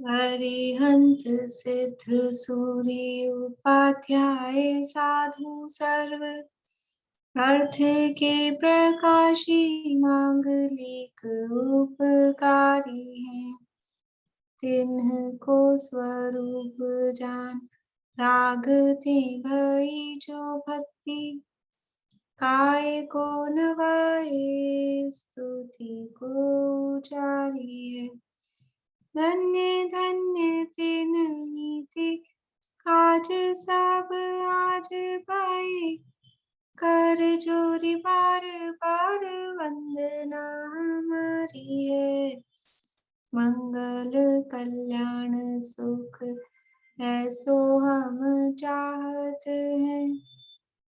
अरिहंत सिद्ध सूर्य उपाध्याय साधु सर्व अर्थ के प्रकाशी मांगलिक उपकारी हैं। तिन्ह को स्वरूप जान राग ते भई जो भक्ति काय को नवाए स्तुति को जारी है। धन्य धन्य तिन्हि काज सब आज पाए कर जोरी बार बार वंदना हमारी है। मंगल कल्याण सुख ऐसो हम चाहत हैं।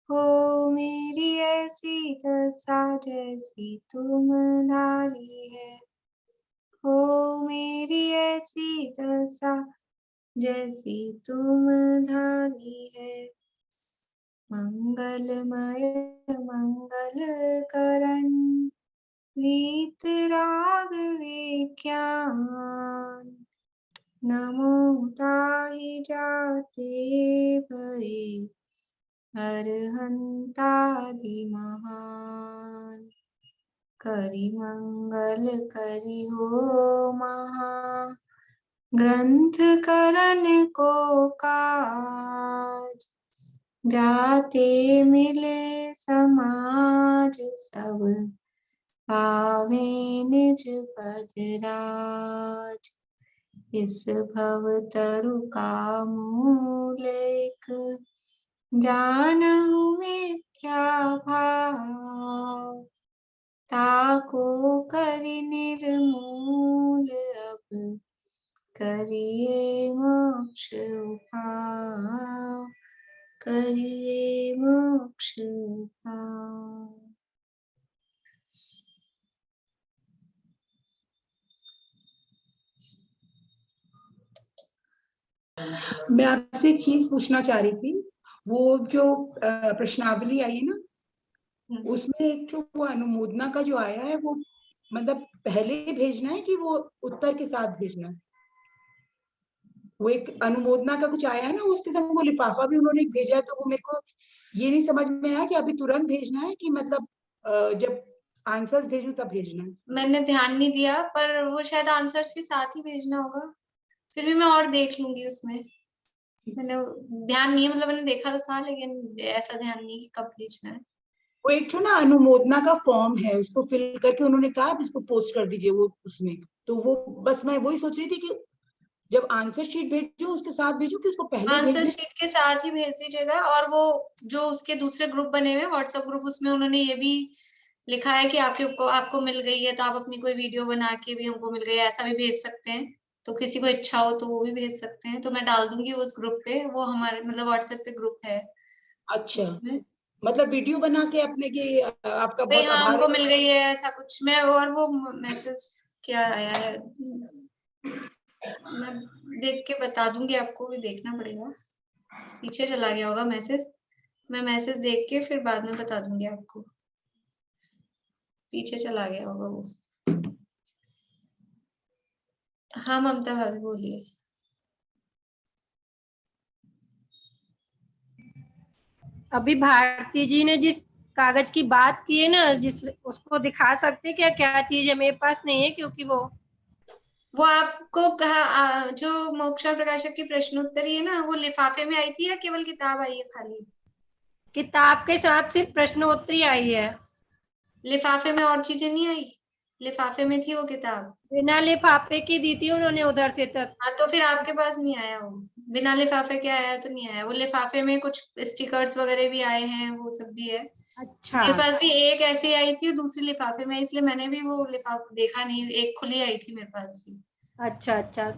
हो मेरी ऐसी दशा जैसी तुम धारी है। हो मेरी ऐसी दशा जैसी तुम धारी है। मंगलमय मंगल करण वीत राग विज्ञान नमो ताहि जाते भये अरहंतादि महान। करि मंगल करि हो महा ग्रंथ करन को काज जाते मिले समाज सब पावे निज पद राज। इस भव तरु का मूल एक जानहु मिथ्या भाव ताको करि निर्मूल अब करिए मोक्ष उपाय करिए मोक्ष उपाय। मैं आपसे एक चीज पूछना चाह रही थी। वो जो प्रश्नावली आई है ना, उसमें एक जो वो अनुमोदना का जो आया है, वो मतलब पहले भेजना है कि वो उत्तर के साथ भेजना है? वो एक अनुमोदना का कुछ आया है ना, उसके संग वो लिफाफा भी उन्होंने भेजा है, तो वो मेरे को ये नहीं समझ में आया कि अभी तुरंत भेजना है कि मतलब जब आंसर्स भेजूं तब भेजना है। मैंने ध्यान नहीं दिया, पर वो शायद आंसर्स के साथ ही भेजना होगा। फिर भी मैं और देख लूंगी उसमें। मैंने ध्यान नहीं, मतलब मैंने देखा तो था, लेकिन ऐसा ध्यान नहीं कि कब भेजना है। वो एक जो ना अनुमोदना का फॉर्म है, उसको फिल करके उन्होंने कहा आप इसको पोस्ट कर दीजिए वो उसमें। तो वो बस मैं वही सोच रही थी कि जब आंसर शीट भेजूं उसके साथ भेजूं कि उसको पहले आंसर भेजने। शीट के साथ ही भेज दीजिएगा। और वो जो उसके दूसरे ग्रुप बने हुए व्हाट्सएप ग्रुप, उसमें उन्होंने ये भी लिखा है कि आपको मिल गई है तो आप अपनी कोई वीडियो बना के भी हमको मिल गई है, ऐसा भी भेज सकते हैं। तो किसी को इच्छा हो तो वो भी भेज सकते हैं। तो मैं डाल दूंगी उस ग्रुप पे, वो हमारे मतलब व्हाट्सएप पे ग्रुप है अच्छा, उसमें। मतलब वीडियो बना के अपने की आपका नहीं, बहुत हाँ, आभार हमको है। मिल गई है ऐसा कुछ। मैं और वो मैसेज क्या आया है मैं देख के बता दूंगी आपको, भी देखना पड़ेगा। पीछे चला गया होगा मैसेज। मैं मैसेज देख के फिर बाद में बता दूंगी आपको। पीछे चला गया होगा वो। हाँ ममता भाभी बोलिए। अभी भारती जी ने जिस कागज की बात की है ना, जिस उसको दिखा सकते क्या? क्या चीज है? मेरे पास नहीं है, क्योंकि वो आपको कहा जो मोक्षा प्रकाशक की प्रश्नोत्तरी है ना, वो लिफाफे में आई थी या केवल किताब आई है खाली? किताब के साथ सिर्फ प्रश्नोत्तरी आई है। लिफाफे में और चीजें नहीं आई? लिफाफे में थी वो किताब। बिना लिफाफे की दी थी उन्होंने उधर से तक। हाँ, तो फिर आपके पास नहीं आया वो। बिना लिफाफे के आया तो नहीं आया वो। लिफाफे में कुछ स्टिकर्स वगैरह भी आए हैं, वो सब भी है। अच्छा मेरे पास भी एक ऐसी आई थी और दूसरी लिफाफे में, इसलिए मैंने भी वो लिफाफा देखा नहीं। एक खुली आई थी मेरे पास भी। अच्छा अच्छा।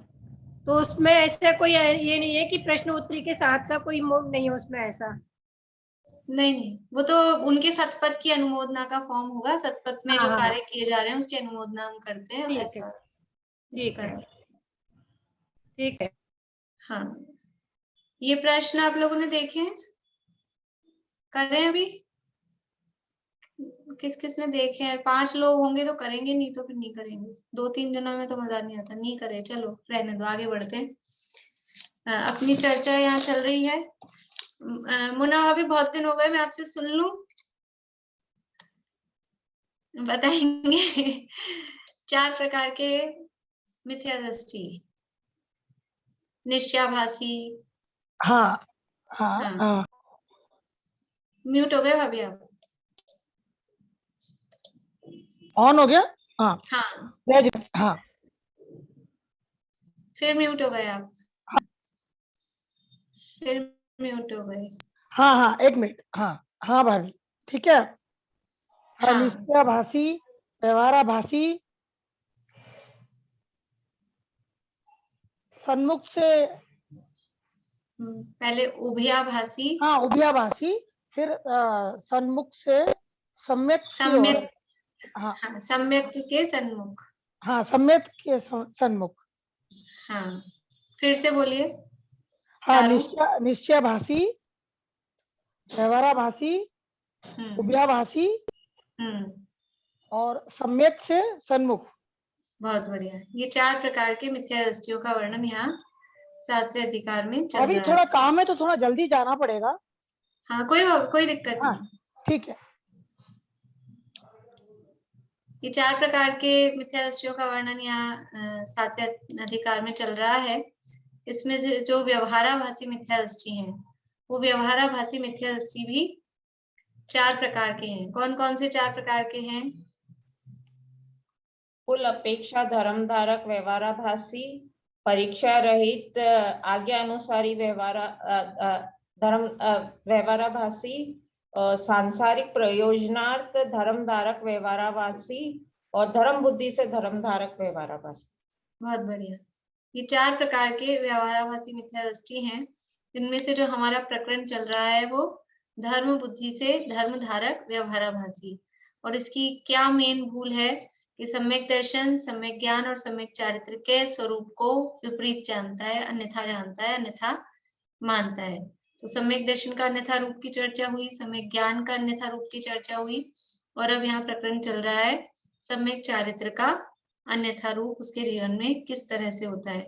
तो उसमें ऐसा कोई ये नहीं है कि प्रश्नोत्तरी के साथ का कोई मोड नहीं है उसमें ऐसा? नहीं नहीं, वो तो उनके सतपथ की अनुमोदना का फॉर्म होगा। सतपथ में हाँ जो हाँ, कार्य किए जा रहे हैं उसकी अनुमोदना हम करते हैं, ठीक है ऐसा ठीक उसका है है। ठीक है। हाँ, ये प्रश्न आप लोगों ने देखे हैं? कर रहे हैं अभी? किस किस ने देखे हैं? 5 लोग होंगे तो करेंगे, नहीं तो फिर नहीं करेंगे। 2-3 जनों में तो मजा नहीं आता, नहीं करे, चलो रहने दो, आगे बढ़ते हैं। अपनी चर्चा यहाँ चल रही है। मुन्ना, अभी बहुत दिन हो गए, मैं आपसे सुन लूं, बताएंगे 4 प्रकार के मिथ्या दृष्टि। निश्चयाभासी। हाँ हाँ हाँ। हाँ। म्यूट हो गए भाभी आप? ऑन हो गया। हाँ हाँ, हाँ। फिर म्यूट हो गए आप, फिर म्यूट हो गए। हाँ हाँ, एक मिनट। हाँ हाँ भाभी, ठीक है। हाँ, अनिश्चयाभासी, व्यवहाराभासी, सन्मुख से। पहले उभयाभासी। हाँ, उभयाभासी, फिर सन्मुख से सम्यक की ओर। सम्यक। हाँ हाँ, सम्यक के सन्मुख। हाँ, सम्यक के सन्मुख। हाँ, फिर से बोलिए हाँ, चारों। निश्चयाभासी, व्यवहाराभासी, हम्म उभयाभासी हम्म और सम्यक से सन्मुख। बहुत बढ़िया। ये 4 प्रकार के मिथ्या दृष्टियों का वर्णन यहाँ 7वें अधिकार में चल अभी रहा थोड़ा है। काम है तो थोड़ा जल्दी जाना पड़ेगा। हाँ, कोई दिक्कत हाँ, नहीं। ठीक है। ये 4 प्रकार के मिथ्या दृष्टियों का वर्णन यहाँ 7वें अधिकार में चल रहा है। इसमें से जो व्यवहाराभासी मिथ्या दृष्टि है, वो व्यवहाराभासी मिथ्या दृष्टि भी 4 प्रकार के हैं। कौन कौन से 4 प्रकार के हैं? कुल अपेक्षा धर्मधारक व्यवहाराभासी, परीक्षा रहित आज्ञानुसारी व्यवहाराभासी, सांसारिक प्रयोजनार्थ धर्मधारक व्यवहाराभासी और धर्म बुद्धि से धर्मधारक व्यवहाराभासी। बहुत बढ़िया। ये 4 प्रकार के व्यवहाराभासी मिथ्या दृष्टि हैं। इनमें से जो हमारा प्रकरण चल रहा है वो धर्म बुद्धि से धर्मधारक व्यवहाराभासी। और इसकी क्या मेन भूल है कि सम्यक दर्शन, सम्यक ज्ञान और सम्यक चारित्र के स्वरूप को विपरीत जानता है, अन्यथा जानता है, अन्यथा मानता है। तो सम्यक दर्शन का अन्यथा रूप की चर्चा हुई, सम्यक ज्ञान का अन्यथा रूप की चर्चा हुई, और अब यहाँ प्रकरण चल रहा है सम्यक चारित्र का अन्यथा रूप उसके जीवन में किस तरह से होता है।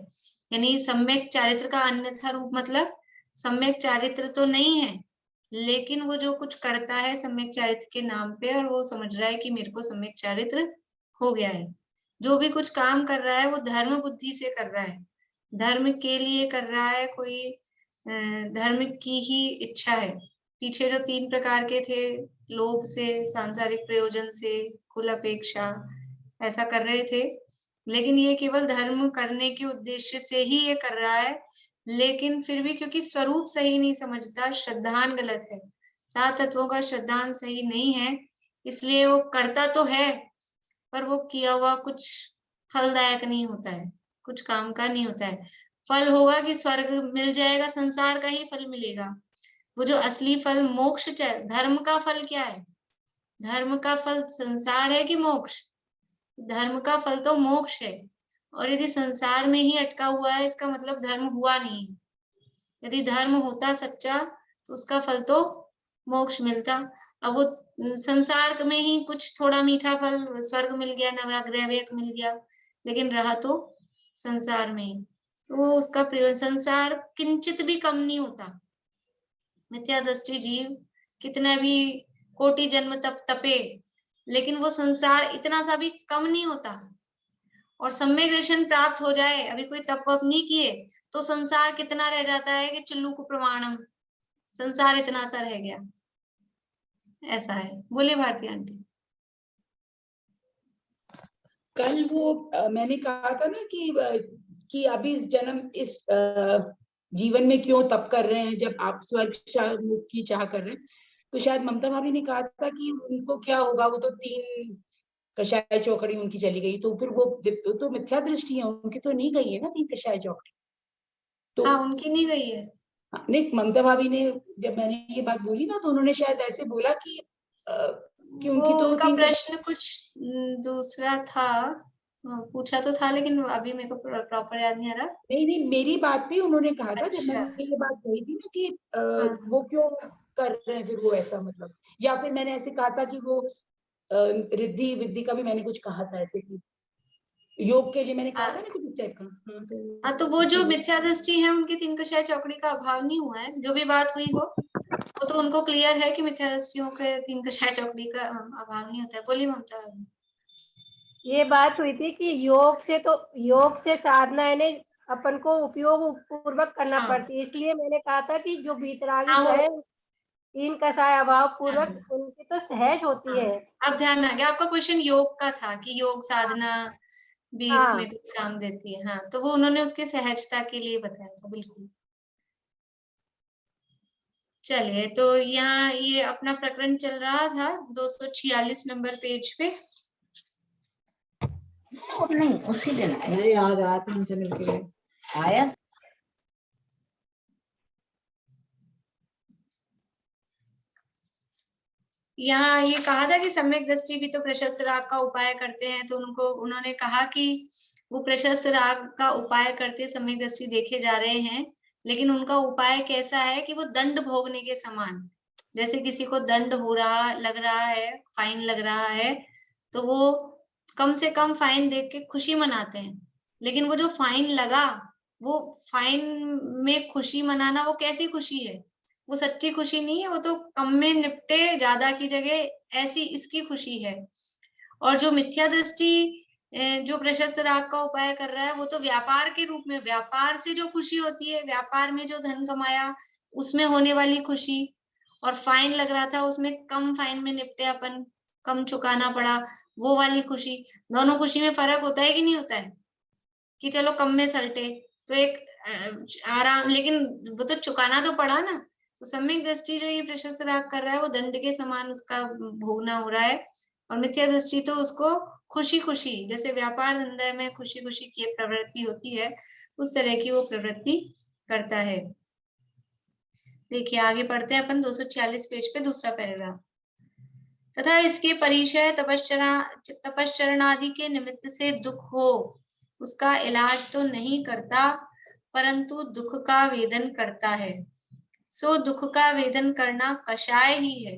यानी सम्यक चारित्र का अन्यथा रूप मतलब सम्यक चारित्र तो नहीं है, लेकिन वो जो कुछ करता है सम्यक चारित्र के नाम पे, और वो समझ रहा है कि मेरे को सम्यक चारित्र हो गया है। जो भी कुछ काम कर रहा है वो धर्म बुद्धि से कर रहा है, धर्म के लिए कर रहा है, कोई धर्म की ही इच्छा है। पीछे जो 3 प्रकार के थे, लोभ से, सांसारिक प्रयोजन से, कुल अपेक्षा, ऐसा कर रहे थे, लेकिन ये केवल धर्म करने के उद्देश्य से ही ये कर रहा है। लेकिन फिर भी क्योंकि स्वरूप सही नहीं समझता, श्रद्धान गलत है, 7 तत्वों का श्रद्धान सही नहीं है, इसलिए वो करता तो है पर वो किया हुआ कुछ फलदायक नहीं होता है, कुछ काम का नहीं होता है। फल होगा कि स्वर्ग मिल जाएगा, संसार का ही फल मिलेगा। वो जो असली फल मोक्ष, धर्म का फल क्या है? धर्म का फल संसार है कि मोक्ष? धर्म का फल तो मोक्ष है, और यदि संसार में ही अटका हुआ है इसका मतलब धर्म हुआ नहीं। यदि धर्म होता सच्चा तो उसका फल तो मोक्ष मिलता। अब वो संसार में ही कुछ थोड़ा मीठा फल, स्वर्ग मिल गया, नवग्रह मिल गया, लेकिन रहा तो संसार में ही, तो वो उसका प्रयोग संसार किंचित भी कम नहीं होता। मिथ्या दृष्टि जीव कितना भी कोटि जन्म तपे, लेकिन वो संसार इतना सा भी कम नहीं होता। और सम्यक दर्शन प्राप्त हो जाए, अभी कोई तप वप नहीं किए, तो संसार कितना रह जाता है कि चुल्लू को प्रमाणम, संसार इतना सा रह गया। ऐसा है। बोलिए भारती आंटी। कल वो मैंने कहा था ना कि अभी इस जन्म इस जीवन में क्यों तप कर रहे हैं जब आप स्वर्ग मुख की चाह कर रहे हैं। तो शायद ममता भाभी ने कहा था कि उनको क्या होगा, वो तो 3 कषाय चौकड़ी उनकी चली गई, तो फिर वो तो मिथ्या दृष्टि है उनकी, तो नहीं गई है ना 3 कषाय चौकड़ी। तो हाँ, उनकी नहीं गई है। नहीं, ममता भाभी ने जब मैंने ये बात बोली ना, तो उन्होंने शायद ऐसे बोला कि उनकी तो उनका 3 प्रश्न कुछ दूसरा था, पूछा तो था, लेकिन अभी मेरे को प्रॉपर याद नहीं आ रहा। नहीं, मेरी बात भी उन्होंने कहा था जब अच्छा। मैंने ये बात कही थी ना कि हाँ। वो क्यों कर रहे हैं फिर वो ऐसा, मतलब या फिर मैंने ऐसे कहा था कि वो रिद्धि विद्धि का भी मैंने कुछ कहा था ऐसे कि योग के लिए मैंने कहा था ना कुछ इस टाइप का। हाँ, तो वो जो मिथ्या दृष्टि है उनकी तीन कषाय चौकड़ी का अभाव नहीं हुआ है, जो भी बात हुई हो वो तो उनको क्लियर है कि मिथ्या दृष्टियों के तीन कषाय चौकड़ी का अभाव नहीं होता है। बोलिए ममता। ये बात हुई थी कि योग से साधना यानी अपन को उपयोग पूर्वक करना हाँ। पड़ती है, इसलिए मैंने कहा था कि जो बीतरागी हाँ, वो है तीन कषाय अभाव पूर्वक हाँ। उनकी तो सहज होती है। अब ध्यान आ गया आपका, क्वेश्चन योग का था कि योग साधना भी इसमें हाँ, कुछ काम देती है। हाँ, तो वो उन्होंने उसके सहजता के लिए बताया था, बिल्कुल। चलिए, तो यहाँ ये अपना प्रकरण चल रहा था 246 नंबर पेज पे। नहीं उसी दिन मुझे याद आया था, उनसे मिलके गए आया। यहाँ ये कहा था कि सम्यक दृष्टि भी तो प्रशस्त राग का उपाय करते हैं, तो उन्होंने कहा कि वो प्रशस्त राग का उपाय करते सम्यक दृष्टि देखे जा रहे हैं, लेकिन उनका उपाय कैसा है कि वो दंड भोगने के समान, जैसे किसी को दंड लग रहा है, फाइन लग रहा है, तो वो कम से कम फाइन देख के खुशी मनाते हैं। लेकिन वो जो फाइन लगा, वो फाइन में खुशी मनाना वो कैसी खुशी है? वो सच्ची खुशी नहीं है, वो तो कम में निपटे ज्यादा की जगह, ऐसी इसकी खुशी है। और जो मिथ्या दृष्टि जो प्रशस्त राग का उपाय कर रहा है, वो तो व्यापार के रूप में, व्यापार से जो खुशी होती है, व्यापार में जो धन कमाया उसमें होने वाली खुशी, और फाइन लग रहा था उसमें कम फाइन में निपटे अपन, कम चुकाना पड़ा, वो वाली खुशी। दोनों खुशी में फर्क होता है कि नहीं होता है? कि चलो कम में सलटे तो एक आराम, लेकिन वो तो चुकाना तो पड़ा ना। तो सम्यक दृष्टि जो ये प्रशस्त राग कर रहा है, वो दंड के समान उसका भोगना हो रहा है, और मिथ्या दृष्टि तो उसको खुशी खुशी, जैसे व्यापार धंधा में खुशी खुशी की प्रवृत्ति होती है, उस तरह की वो प्रवृत्ति करता है। देखिए आगे पढ़ते हैं अपन 246 पेज पे दूसरा पैराग्राफ। तथा इसके परिचय तपश्चरणादि के निमित्त से दुख हो, उसका इलाज तो नहीं करता, परंतु दुख का वेदन करता है। सो दुख का वेदन करना कषाय ही है।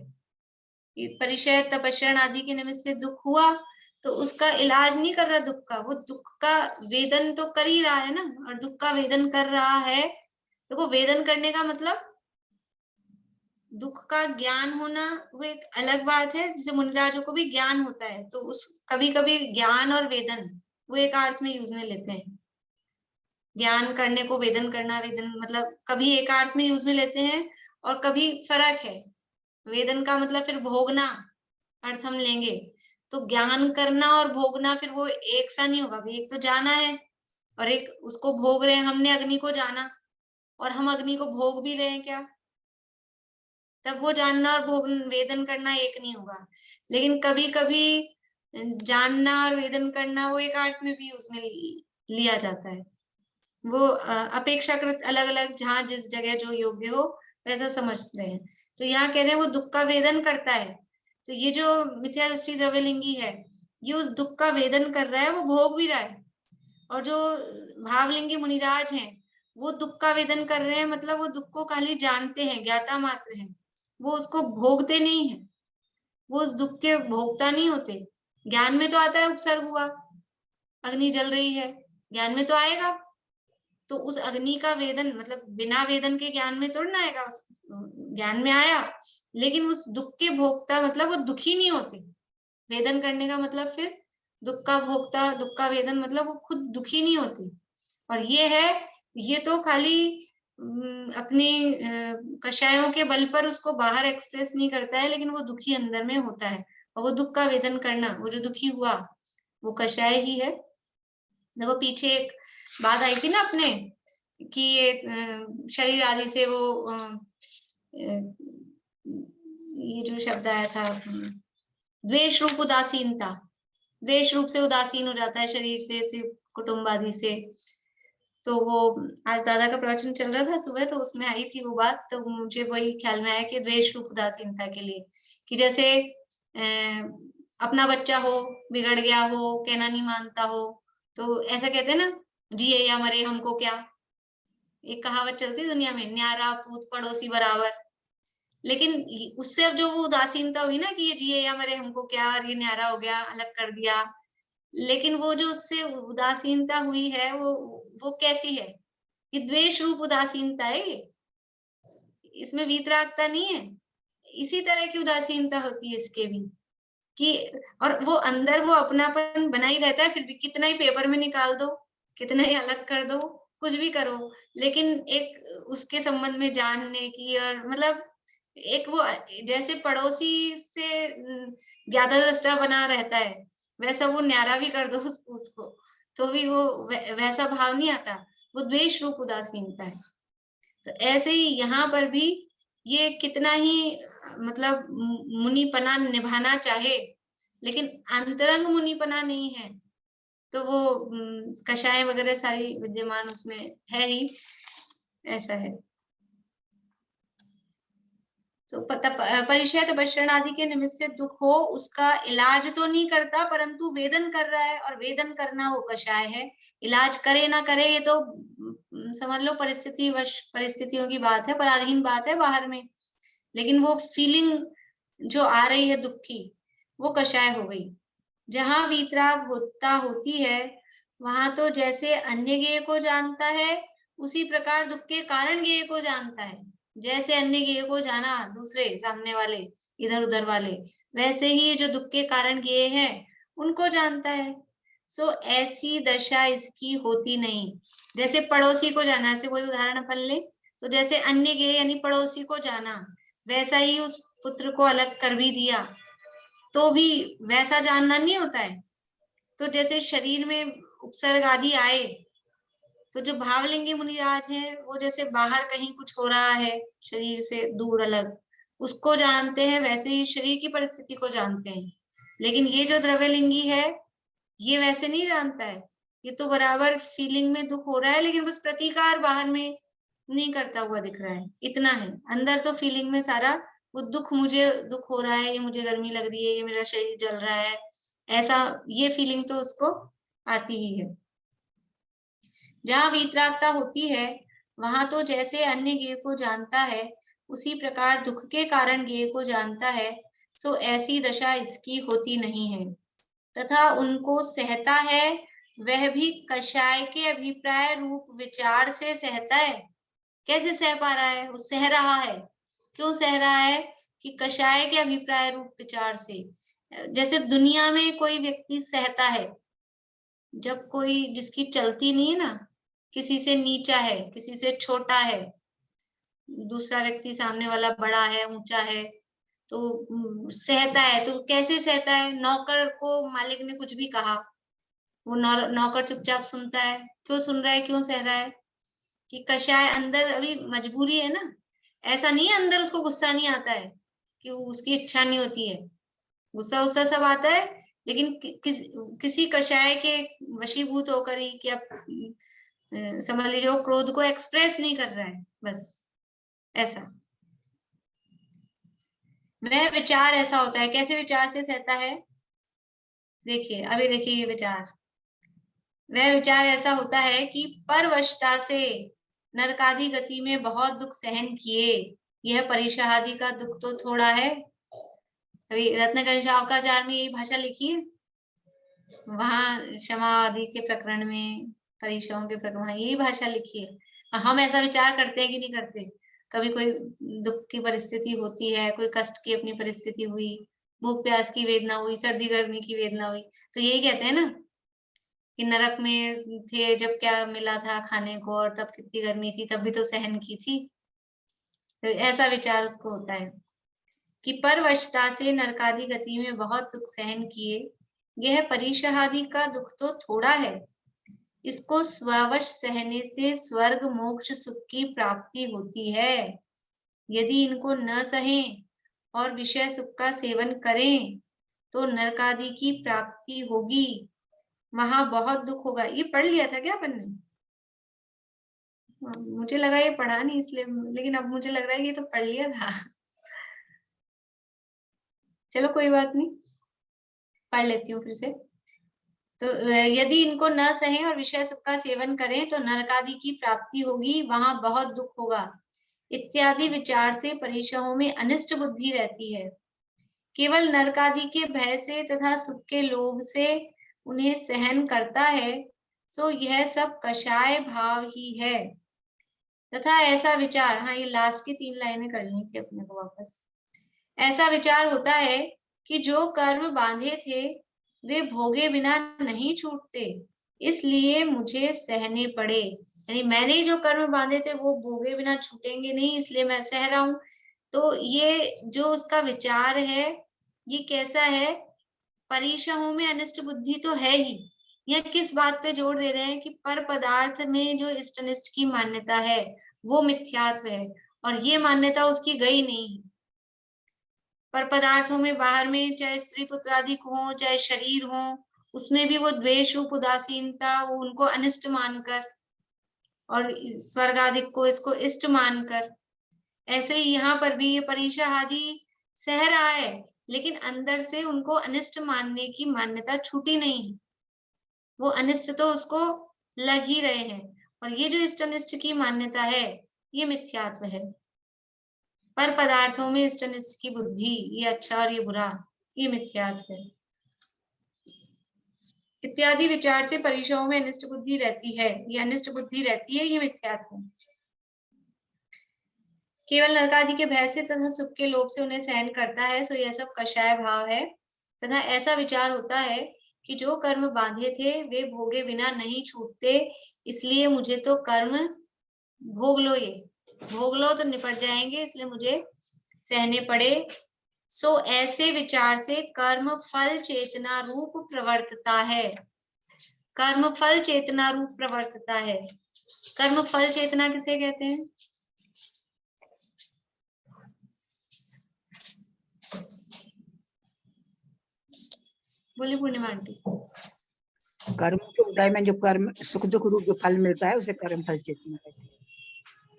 परिचय तपश्चरण आदि के निमित्त से दुख हुआ, तो उसका इलाज नहीं कर रहा दुख का, वो दुख का वेदन तो कर ही रहा है ना, और दुख का वेदन कर रहा है। तो वो वेदन करने का मतलब दुख का ज्ञान होना, वो एक अलग बात है। जैसे मुनिराजों को भी ज्ञान होता है, तो उस कभी कभी ज्ञान और वेदन वो एक अर्थ में यूज में लेते हैं। ज्ञान करने को वेदन करना, वेदन मतलब कभी एक अर्थ में यूज में लेते हैं और कभी फर्क है। वेदन का मतलब फिर भोगना अर्थ हम लेंगे, तो ज्ञान करना और भोगना फिर वो एक सा नहीं होगा। एक तो जाना है और एक उसको भोग रहे हैं। हमने अग्नि को जाना और हम अग्नि को भोग भी रहे हैं क्या? तब वो जानना और भोग वेदन करना एक नहीं होगा। लेकिन कभी कभी जानना और वेदन करना वो एक अर्थ में भी उसमें लिया जाता है। वो अपेक्षाकृत अलग अलग, जहाँ जिस जगह जो योग्य हो वैसा समझते हैं। तो यहाँ कह रहे हैं वो दुख का वेदन करता है। तो ये जो मिथ्या दृष्टि द्रव्यलिंगी है, ये उस दुख का वेदन कर रहा है, वो भोग भी रहा है। और जो भावलिंगी मुनिराज हैं, वो दुख का वेदन कर रहे हैं, मतलब वो दुख को खाली जानते हैं, ज्ञाता मात्र हैं, वो उसको भोगते नहीं है, वो उस दुख के भोगता नहीं होते। ज्ञान में तो आता है उपसर्ग हुआ, अग्नि जल रही है, ज्ञान में तो आएगा। तो उस अग्नि का वेदन मतलब बिना वेदन के ज्ञान में थोड़ा ना आएगा, ज्ञान में आया, लेकिन उस दुख के भोक्ता मतलब वो दुखी नहीं होते। वेदन करने का मतलब फिर दुख का भोक्ता, दुख का वेदन मतलब वो खुद दुखी नहीं होते। और ये तो खाली अपने कषायों के बल पर उसको बाहर एक्सप्रेस नहीं करता है, लेकिन वो दुखी अंदर में होता है। और वो दुख का वेदन करना, वो जो दुखी हुआ वो कषाय ही है। देखो पीछे एक बात आई थी ना अपने कि ये शरीर आदि से वो ये जो शब्द आया था द्वेष रूप उदासीनता, द्वेष रूप से उदासीन हो जाता है शरीर से कुटुंब आदि से। तो वो आज दादा का प्रवचन चल रहा था सुबह, तो उसमें आई थी वो बात, तो मुझे वही ख्याल में आया कि द्वेष रूप उदासीनता के लिए, कि जैसे अपना बच्चा हो, बिगड़ गया हो, कहना नहीं मानता हो, तो ऐसा कहते हैं ना, जिए या मरे हमको क्या। एक कहावत चलती दुनिया में, न्यारा पूत पड़ोसी बराबर। लेकिन उससे अब जो वो उदासीनता हुई ना कि ये जिए या मरे हमको क्या, और ये न्यारा हो गया, अलग कर दिया, लेकिन वो जो उससे उदासीनता हुई है वो कैसी है? ये द्वेष रूप उदासीनता है ये, इसमें वीतरागता नहीं है। इसी तरह की उदासीनता होती है इसके भी, कि और वो अंदर वो अपनापन बना ही रहता है, फिर भी कितना ही पेपर में निकाल दो, कितना ही अलग कर दो, कुछ भी करो, लेकिन एक उसके संबंध में जानने की, और मतलब एक वो जैसे पड़ोसी से ज्ञाता दृष्टा बना रहता है, वैसा वो न्यारा भी कर दो उस पूत को, तो भी वो वैसा भाव नहीं आता, वो द्वेष रूप उदासीनता है। तो ऐसे ही यहाँ पर भी ये कितना ही मतलब मुनिपना निभाना चाहे, लेकिन अंतरंग मुनिपना नहीं है, तो वो कषाय वगैरह सारी विद्यमान उसमें है ही, ऐसा है। तो परिचय तपस्या आदि के निमित्त से दुख हो, उसका इलाज तो नहीं करता, परंतु वेदन कर रहा है, और वेदन करना वो कषाय है। इलाज करे ना करे ये तो समझ लो परिस्थितियों की बात है, पराधीन बात है बाहर में, लेकिन वो फीलिंग जो आ रही है दुख की, वो कषाय हो गई। जहां वीतराग होती है, वहां तो जैसे अन्य गेय को जानता है, उसी प्रकार दुख के कारण गेय को जानता है। जैसे अन्य गेय को जाना दूसरे सामने वाले इधर उधर वाले, वैसे ही जो दुख के कारण गेय है उनको जानता है। सो ऐसी दशा इसकी होती नहीं। जैसे पड़ोसी को जाना, ऐसे कोई उदाहरण अपन ले, तो जैसे अन्य गेय यानी पड़ोसी को जाना, वैसा ही उस पुत्र को अलग कर भी दिया तो भी वैसा जानना नहीं होता है। तो जैसे शरीर में उपसर्ग आदि आए, तो जो भावलिंगी मुनिराज है, वो जैसे बाहर कहीं कुछ हो रहा है शरीर से दूर अलग, उसको जानते हैं, वैसे ही शरीर की परिस्थिति को जानते हैं। लेकिन ये जो द्रव्यलिंगी है, ये वैसे नहीं जानता है, ये तो बराबर फीलिंग में दुख हो रहा है, लेकिन बस प्रतिकार बाहर में नहीं करता हुआ दिख रहा है, इतना है। अंदर तो फीलिंग में सारा वो दुख, मुझे दुख हो रहा है, ये मुझे गर्मी लग रही है, ये मेरा शरीर जल रहा है, ऐसा ये फीलिंग तो उसको आती ही है। जहाँ वीतरागता होती है, वहां तो जैसे अन्य गेय को जानता है, उसी प्रकार दुख के कारण गेय को जानता है, सो ऐसी दशा इसकी होती नहीं है। तथा उनको सहता है, वह भी कषाय के अभिप्राय रूप विचार से सहता है। कैसे सह पा रहा है? वो सह रहा है। क्यों सह रहा है? कि कषाय के अभिप्राय रूप विचार से। जैसे दुनिया में कोई व्यक्ति सहता है, जब कोई जिसकी चलती नहीं है ना, किसी से नीचा है, किसी से छोटा है, दूसरा व्यक्ति सामने वाला बड़ा है, ऊंचा है, तो सहता है। तो कैसे सहता है? नौकर को मालिक ने कुछ भी कहा, वो नौकर चुपचाप सुनता है। क्यों सुन रहा है, क्यों सह रहा है? कि कषाय अंदर अभी मजबूरी है ना, ऐसा नहीं है अंदर उसको गुस्सा नहीं आता है, कि उसकी इच्छा नहीं होती है, गुस्सा सब आता है, लेकिन किसी कषाय के वशीभूत होकर ही, कि अब समझ लीजिए वो क्रोध को एक्सप्रेस नहीं कर रहा है, बस ऐसा। वह विचार ऐसा होता है। कैसे विचार से सहता है? देखिए, अभी देखिए ये विचार, वह विचार ऐसा होता है कि परवशता से नरकादि गति में बहुत दुख सहन किए, यह परिषादि का दुख तो थोड़ा है। अभी रत्नकंशावकाचार में यही भाषा लिखी है, वहां क्षमा आदि के प्रकरण में, परिषाओं के प्रकरण में यही भाषा लिखी है। हम ऐसा विचार करते हैं कि नहीं करते? कभी कोई दुख की परिस्थिति होती है, कोई कष्ट की अपनी परिस्थिति हुई, भूख प्यास की वेदना हुई, सर्दी गर्मी की वेदना हुई, तो यही कहते हैं ना कि नरक में थे जब क्या मिला था खाने को, और तब कितनी गर्मी थी, तब भी तो सहन की थी। तो ऐसा विचार उसको होता है कि परवशता से नरकादि गति में बहुत दुख सहन किए, यह परिषहादि का दुख तो थोड़ा है। इसको स्ववश सहने से स्वर्ग मोक्ष सुख की प्राप्ति होती है। यदि इनको न सहें और विषय सुख का सेवन करें, तो नरकादि की प्राप्ति होगी, वहां बहुत दुख होगा। ये पढ़ लिया था क्या अपन ने? मुझे लगा ये पढ़ा नहीं इसलिए, लेकिन अब मुझे लग रहा है कि ये तो पढ़ लिया था। चलो कोई बात नहीं, पढ़ लेती हूँ फिर से। तो यदि इनको न सहें और विषय सुख का सेवन करें, तो नरकादि की प्राप्ति होगी, वहां बहुत दुख होगा। इत्यादि विचार से परिशहों में अनिष्ट बुद्धि रहती है। केवल नरक आदि के भय से तथा सुख के लोभ से उन्हें सहन करता है, सो यह सब कषाय भाव ही है। तथा ऐसा विचार, हाँ ये लास्ट की 3 लाइनें करनी थी अपने को वापस। ऐसा विचार होता है कि जो कर्म बांधे थे वे भोगे बिना नहीं छूटते, इसलिए मुझे सहने पड़े। यानी मैंने जो कर्म बांधे थे वो भोगे बिना छूटेंगे नहीं, इसलिए मैं सह रहा हूं। तो ये जो उसका विचार है ये कैसा है? परिशहों में अनिष्ट बुद्धि तो है ही। यह किस बात पे जोर दे रहे हैं कि पर पदार्थ में जो इष्ट अनिष्ट की मान्यता है वो मिथ्यात्व है, और ये मान्यता उसकी गई नहीं। पर पदार्थों में बाहर में चाहे स्त्री पुत्र आदि हो, चाहे शरीर हो, उसमें भी वो द्वेष रूप उदासीनता, वो उनको अनिष्ट मानकर और स्वर्ग आदि को इसको इष्ट मानकर, ऐसे ही यहाँ पर भी ये परीक्षा आदि सह रहा है, लेकिन अंदर से उनको अनिष्ट मानने की मान्यता छूटी नहीं है। वो अनिष्ट तो उसको लग ही रहे हैं, और ये जो इष्ट अनिष्ट की मान्यता है ये मिथ्यात्व है। पर पदार्थों में इष्ट अनिष्ट की बुद्धि, ये अच्छा और ये बुरा, ये मिथ्यात्व है। इत्यादि विचार से परिशहों में अनिष्ट बुद्धि रहती है, ये अनिष्ट बुद्धि रहती है, ये मिथ्यात्व है। केवल नरक आदि के भय से तथा सुख के लोभ से उन्हें सहन करता है, सो यह सब कषाय भाव है। तथा ऐसा विचार होता है कि जो कर्म बांधे थे वे भोगे बिना नहीं छूटते, इसलिए मुझे तो कर्म भोग लो, ये भोग लो तो निपट जाएंगे, इसलिए मुझे सहने पड़े। सो ऐसे विचार से कर्म फल चेतना रूप प्रवर्तता है। कर्म फल चेतना रूप प्रवर्तता है। कर्म फल चेतना किसे कहते हैं? बोली पूर्णिमा आंटी। कर्म के उदय में जो कर्म सुख दुख रूप जो फल मिलता है उसे कर्म फल चेतना कहते हैं।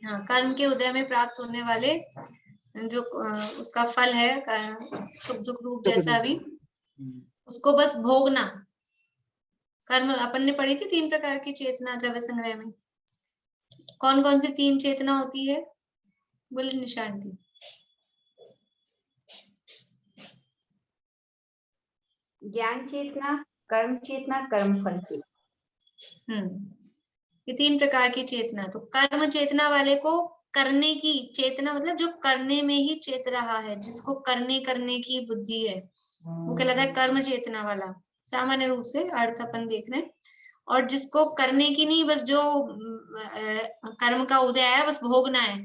हाँ, कर्म के उदय में प्राप्त होने वाले जो उसका फल है सुख दुख रूप जैसा भी, उसको बस भोगना। कर्म अपन ने पढ़ी थी 3 प्रकार की चेतना द्रव्य संग्रह में। कौन कौन सी 3 चेतना होती है? बोली निशान की। ज्ञान चेतना, कर्म चेतना, कर्म फल चेतना। ये 3 प्रकार की चेतना। तो कर्म चेतना वाले को करने की चेतना, मतलब जो करने में ही चेत रहा है, जिसको करने की बुद्धि है, वो कहलाता है कर्म चेतना वाला। सामान्य रूप से अर्थ अपन देख रहे हैं। और जिसको करने की नहीं, बस जो कर्म का उदय है बस भोगना है,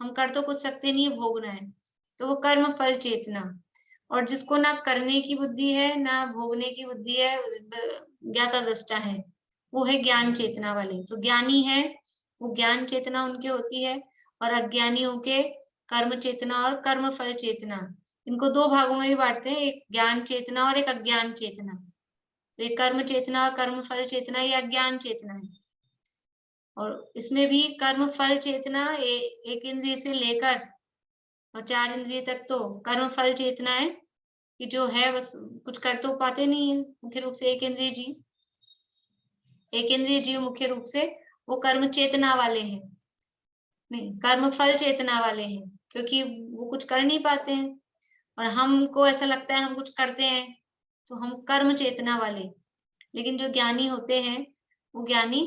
हम कर तो कुछ सकते नहीं है, भोगना है, तो वो कर्म फल चेतना। और जिसको ना करने की बुद्धि है ना भोगने की बुद्धि है, ज्ञाता दृष्टा है, वो है ज्ञान चेतना वाले। तो ज्ञानी है वो ज्ञान चेतना उनके होती है, और अज्ञानियों के कर्म चेतना और कर्म फल चेतना। इनको 2 भागों में भी बांटते हैं, एक ज्ञान चेतना और एक अज्ञान चेतना। तो ये कर्म चेतना और कर्म फल चेतना ये अज्ञान चेतना है। और इसमें भी कर्म फल चेतना एक इंद्रिय से लेकर और 4 इंद्रिय तक तो कर्म फल चेतना है कि जो है बस कुछ कर तो पाते नहीं है। मुख्य रूप से एक इंद्रिय जीव मुख्य रूप से वो कर्म चेतना वाले हैं, नहीं कर्म फल चेतना वाले हैं, क्योंकि वो कुछ कर नहीं पाते हैं और हमको ऐसा लगता है हम कुछ करते हैं, तो हम कर्म चेतना वाले। लेकिन जो ज्ञानी होते हैं वो ज्ञानी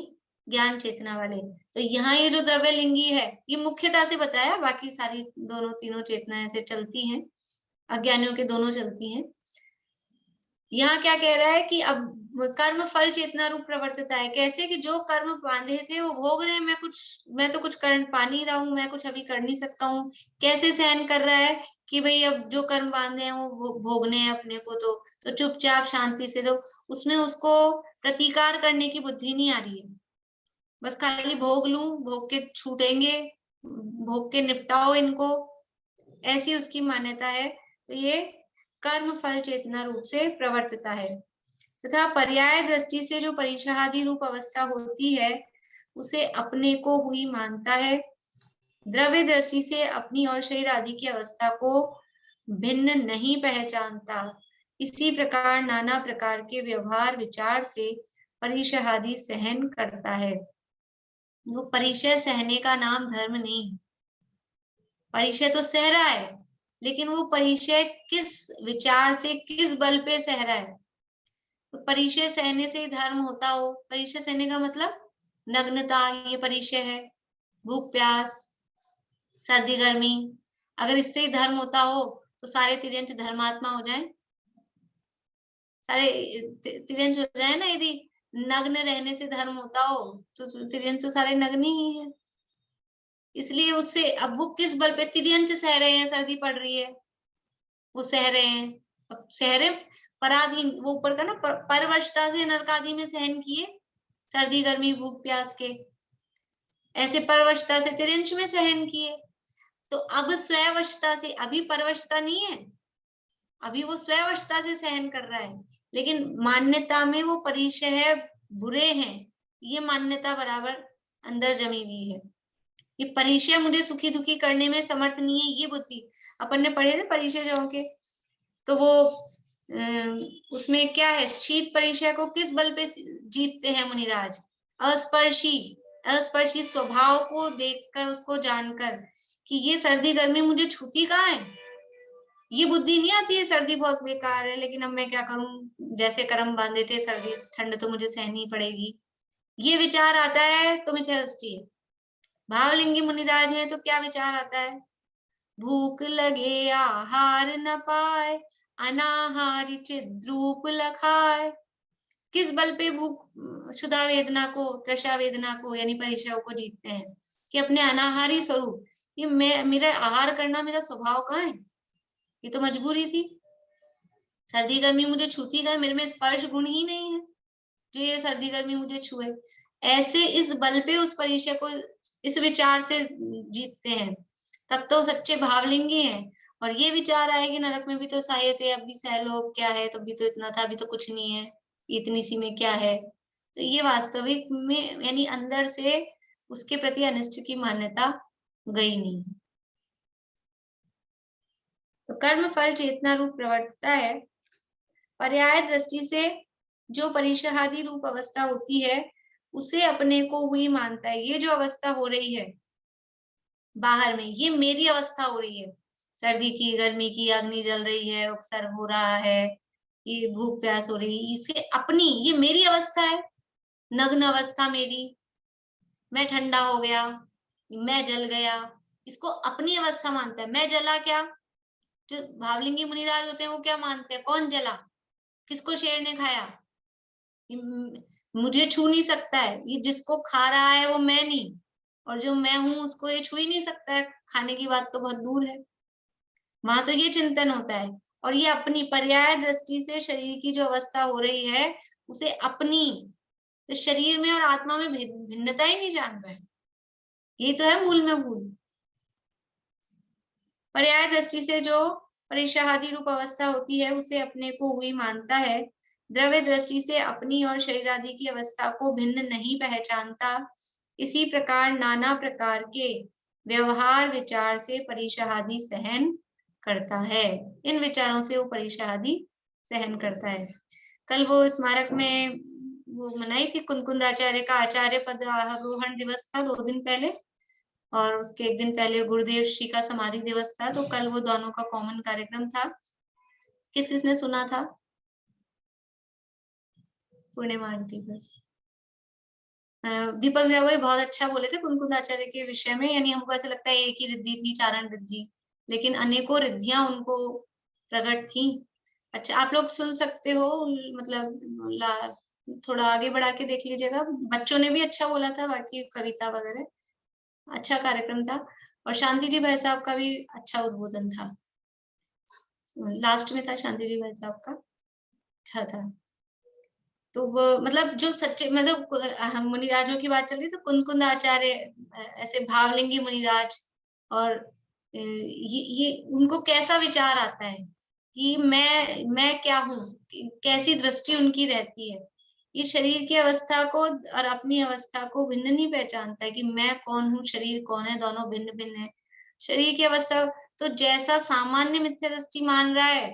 ज्ञान चेतना वाले। तो यहाँ ये जो द्रव्य लिंगी है ये मुख्यता से बताया, बाकी सारी दोनों तीनों चेतनाएं ऐसे चलती हैं, अज्ञानियों के दोनों चलती हैं। यहाँ क्या कह रहा है कि अब कर्म फल चेतना रूप प्रवर्तित है। कैसे? कि जो कर्म बांधे थे वो भोग रहे हैं, मैं तो कुछ कर पा नहीं रहा हूँ, मैं कुछ अभी कर नहीं सकता हूँ। कैसे सहन कर रहा है कि भाई अब जो कर्म बांधे हैं वो भोगने हैं अपने को, तो चुपचाप शांति से, तो उसमें उसको प्रतिकार करने की बुद्धि नहीं आ रही है। बस खाली भोग लूं, भोग के छूटेंगे, भोग के निपटाओ इनको, ऐसी उसकी मान्यता है। तो ये कर्म फल चेतना रूप से प्रवर्तिता है। तथा पर्याय दृष्टि से जो परिशहादि रूप अवस्था होती है उसे अपने को हुई मानता है। द्रव्य दृष्टि से अपनी और शरीर आदि की अवस्था को भिन्न नहीं पहचानता। इसी प्रकार नाना प्रकार के व्यवहार विचार से परिशहादि सहन करता है। वो परिचय सहने का नाम धर्म नहीं, परिचय तो सह रहा है, लेकिन वो परिचय किस विचार से, किस बल पे सह रहा है। तो परिचय सहने से ही धर्म होता हो। परिचय सहने का मतलब नग्नता, ये परिचय है। भूख प्यास, सर्दी गर्मी, अगर इससे ही धर्म होता हो तो सारे तिर्यंच धर्मात्मा हो जाएं, सारे तिर्यंच हो जाए ना। यदि नग्न रहने से धर्म होता हो तो तिर्यंच तो सारे नग्न ही है। इसलिए उससे अब वो किस बल पे तिर्यंच सह रहे हैं, सर्दी पड़ रही है वो सह रहे हैं। अब सह रहे पराधीन, वो ऊपर का ना परवशता से नरकादि में सहन किए, सर्दी गर्मी भूख प्यास के, ऐसे परवशता से तिर्यंच में सहन किए। तो अब स्वयवशता से, अभी परवशता नहीं है, अभी वो स्वयवशता से सहन कर रहा है, लेकिन मान्यता में वो परिचय है बुरे हैं, ये मान्यता बराबर अंदर जमी हुई है। ये परिचय मुझे सुखी दुखी करने में समर्थ नहीं है, ये बुद्धि। अपन ने पढ़े थे परिचय जो के, तो वो उसमें क्या है, शीत परिचय को किस बल पे जीतते हैं मुनिराज? अस्पर्शी, अस्पर्शी स्वभाव को देखकर, उसको जानकर कि ये सर्दी गर्मी मुझे छूती कहाँ है। ये बुद्धि नहीं आती है सर्दी बहुत बेकार है, लेकिन अब मैं क्या करूं, जैसे कर्म बांधे थे, सर्दी ठंड तो मुझे सहनी पड़ेगी, ये विचार आता है तो मिथ्या दृष्टि है। भावलिंगी मुनिराज है तो क्या विचार आता है? भूख लगे आहार न पाए, अनाहारी चिद्रूप लखाए। किस बल पे भूख क्षुधा वेदना को, तृषा वेदना को यानी परिचयों को जीतते हैं? कि अपने अनाहारी स्वरूप, ये मेरा आहार करना मेरा स्वभाव कहाँ है, ये तो मजबूरी थी। सर्दी गर्मी मुझे छूती कहाँ, मेरे में स्पर्श गुण ही नहीं है जो ये सर्दी गर्मी मुझे छुए। ऐसे इस बल पे उस परिचय को इस विचार से जीतते हैं, तब तो सच्चे भावलिंगी हैं। और ये विचार आए कि नरक में भी तो सहाय थे, अब भी सह लो, क्या है, तब भी तो इतना था, अभी तो कुछ नहीं है, इतनी सी में क्या है। तो ये वास्तविक में यानी अंदर से उसके प्रति अनिष्ट की मान्यता गई नहीं। तो कर्म फल चेतना रूप प्रवर्तता है। पर्याय दृष्टि से जो परिशहादि रूप अवस्था होती है उसे अपने को हुई मानता है। ये जो अवस्था हो रही है बाहर में, ये मेरी अवस्था हो रही है, सर्दी की गर्मी की, अग्नि जल रही है, उपसर्ग हो रहा है, ये भूख प्यास हो रही है, इसके अपनी, ये मेरी अवस्था है, नग्न अवस्था मेरी, मैं ठंडा हो गया, मैं जल गया, इसको अपनी अवस्था मानता है। मैं जला क्या, जो भावलिंगी मुनिराज होते हैं वो क्या मानते हैं, कौन जला, किसको शेर ने खाया, मुझे छू नहीं सकता है, ये जिसको खा रहा है वो मैं नहीं, और जो मैं हूं उसको ये छू ही नहीं सकता है, खाने की बात तो बहुत दूर है। वहां तो ये चिंतन होता है। और ये अपनी पर्याय दृष्टि से शरीर की जो अवस्था हो रही है उसे अपनी, तो शरीर में और आत्मा में भिन्नता ही नहीं जानता है, ये तो है मूल में भूल। पर्याय दृष्टि से जो परिशहादि रूप अवस्था होती है उसे अपने को हुई मानता है। द्रव्य दृष्टि से अपनी और शरीर आदि की अवस्था को भिन्न नहीं पहचानता। इसी प्रकार नाना प्रकार के व्यवहार विचार से परिशहादि सहन करता है। इन विचारों से वो परिशहादि सहन करता है। कल वो स्मारक में वो मनाई थी कुंदकुंदाचार्य का आचार्य पद आरोहण दिवस था 2 दिन पहले, और उसके 1 दिन पहले गुरुदेव श्री का समाधि दिवस था। तो कल वो दोनों का कॉमन कार्यक्रम था। किस किसने सुना था? पूर्णिमा आंटी बस। दीपक भैया बहुत अच्छा बोले थे कुंदकुंदाचार्य के विषय में, यानी हमको ऐसा लगता है एक ही रिद्धि थी, चारण रिद्धि, लेकिन अनेकों रिद्धियां उनको प्रकट थी। अच्छा, आप लोग सुन सकते हो, मतलब थोड़ा आगे बढ़ा के देख लीजिएगा। बच्चों ने भी अच्छा बोला था, बाकी कविता वगैरह अच्छा कार्यक्रम था। और शांति जी भाई साहब का भी अच्छा उद्बोधन था, लास्ट में था शांति जी भाई साहब का, अच्छा था। तो वो मतलब जो सच्चे, मतलब हम मुनिराजों की बात चल रही, तो कुंद आचार्य ऐसे भावलिंगी मुनिराज, और ये उनको कैसा विचार आता है कि मैं क्या हूँ, कैसी दृष्टि उनकी रहती है। ये शरीर की अवस्था को और अपनी अवस्था को भिन्न नहीं पहचानता है कि मैं कौन हूँ, शरीर कौन है, दोनों भिन्न भिन्न है। शरीर की अवस्था तो जैसा सामान्य मिथ्या दृष्टि मान रहा है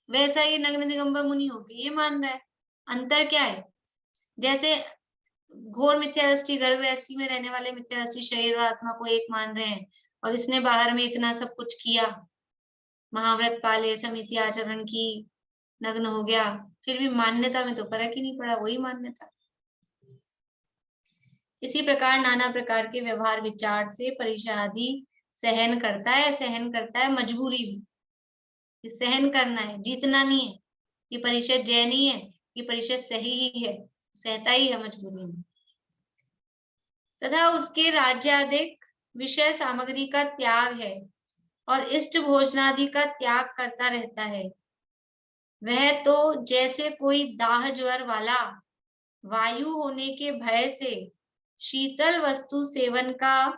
वैसा ये नग्न दिगंबर मुनि होके ये मान रहा है। अंतर क्या है? जैसे घोर मिथ्या दृष्टि गर्भ गृहस्थी में रहने वाले मिथ्या दृष्टि शरीर और आत्मा को एक मान रहे हैं, और इसने बाहर में इतना सब कुछ किया, महाव्रत पाले, समिति आचरण की, नग्न हो गया, फिर भी मान्यता में तो फर्क ही नहीं पड़ा, वही मान्यता। इसी प्रकार नाना प्रकार के व्यवहार विचार से परीक्षा आदि सहन करता है मजबूरी भी, ये सहन करना है, जीतना नहीं है। ये परिषद जय नहीं है, ये परिषद सही ही है, सहता ही है मजबूरी में। तथा उसके राज्याधिक विषय सामग्री का त्याग है और इष्ट भोजनादि का त्याग करता रहता है। वह तो जैसे कोई दाह ज्वर वाला वायु होने के भय से शीतल वस्तु सेवन का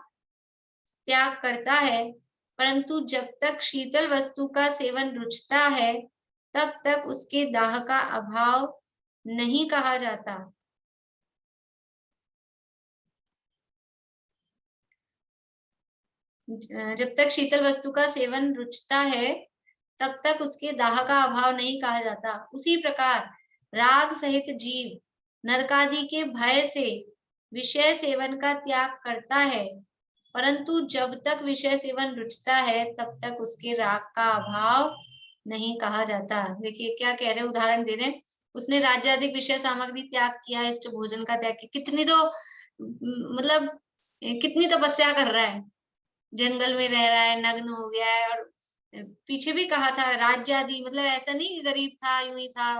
त्याग करता है, परंतु जब तक शीतल वस्तु का सेवन रुचता है तब तक उसके दाह का अभाव नहीं कहा जाता। जब तक शीतल वस्तु का सेवन रुचता है तब तक उसके दाह का अभाव नहीं कहा जाता। उसी प्रकार राग सहित जीव नरकादि के भय से विषय सेवन का त्याग करता है, परंतु जब तक विषय सेवन रुचता है तब तक उसके राग का अभाव नहीं कहा जाता। देखिए क्या कह रहे, उदाहरण दे रहे हैं। उसने राज्याधिक विषय सामग्री त्याग किया, इष्ट भोजन का त्याग किया, कितनी तो मतलब कितनी तपस्या कर रहा है, जंगल में रह रहा है, नग्न हो गया है। और पीछे भी कहा था राज्य आदि, मतलब ऐसा नहीं कि गरीब था, यूं ही था,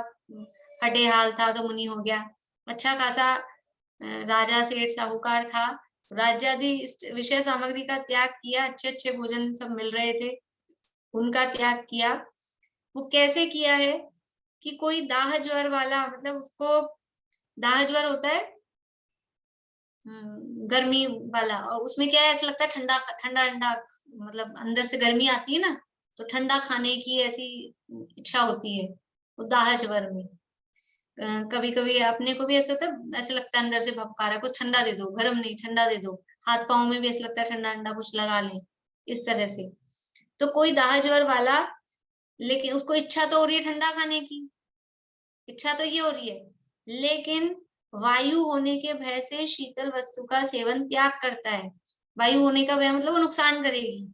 हटे हाल था तो मुनि हो गया। अच्छा खासा राजा सेठ साहूकार था, राज्य आदि विषय सामग्री का त्याग किया, अच्छे अच्छे भोजन सब मिल रहे थे, उनका त्याग किया। वो कैसे किया है कि कोई दाह ज्वर वाला, मतलब उसको दाह ज्वर होता है गर्मी वाला, और उसमें क्या है, ऐसा लगता है ठंडा ठंडा ठंडा, मतलब अंदर से गर्मी आती है ना, तो ठंडा खाने की ऐसी इच्छा होती है वो दाह ज्वर में। कभी कभी अपने को भी ऐसा होता है, ऐसा लगता है अंदर से भपका रहा है, कुछ ठंडा दे दो, गर्म नहीं ठंडा दे दो, हाथ पांव में भी ऐसा लगता है ठंडा ठंडा कुछ लगा लें, इस तरह से। तो कोई दाह ज्वर वाला, लेकिन उसको इच्छा तो हो रही है ठंडा खाने की, इच्छा तो ये हो रही है, लेकिन वायु होने के भय से शीतल वस्तु का सेवन त्याग करता है। वायु होने का भय मतलब वो नुकसान करेगी,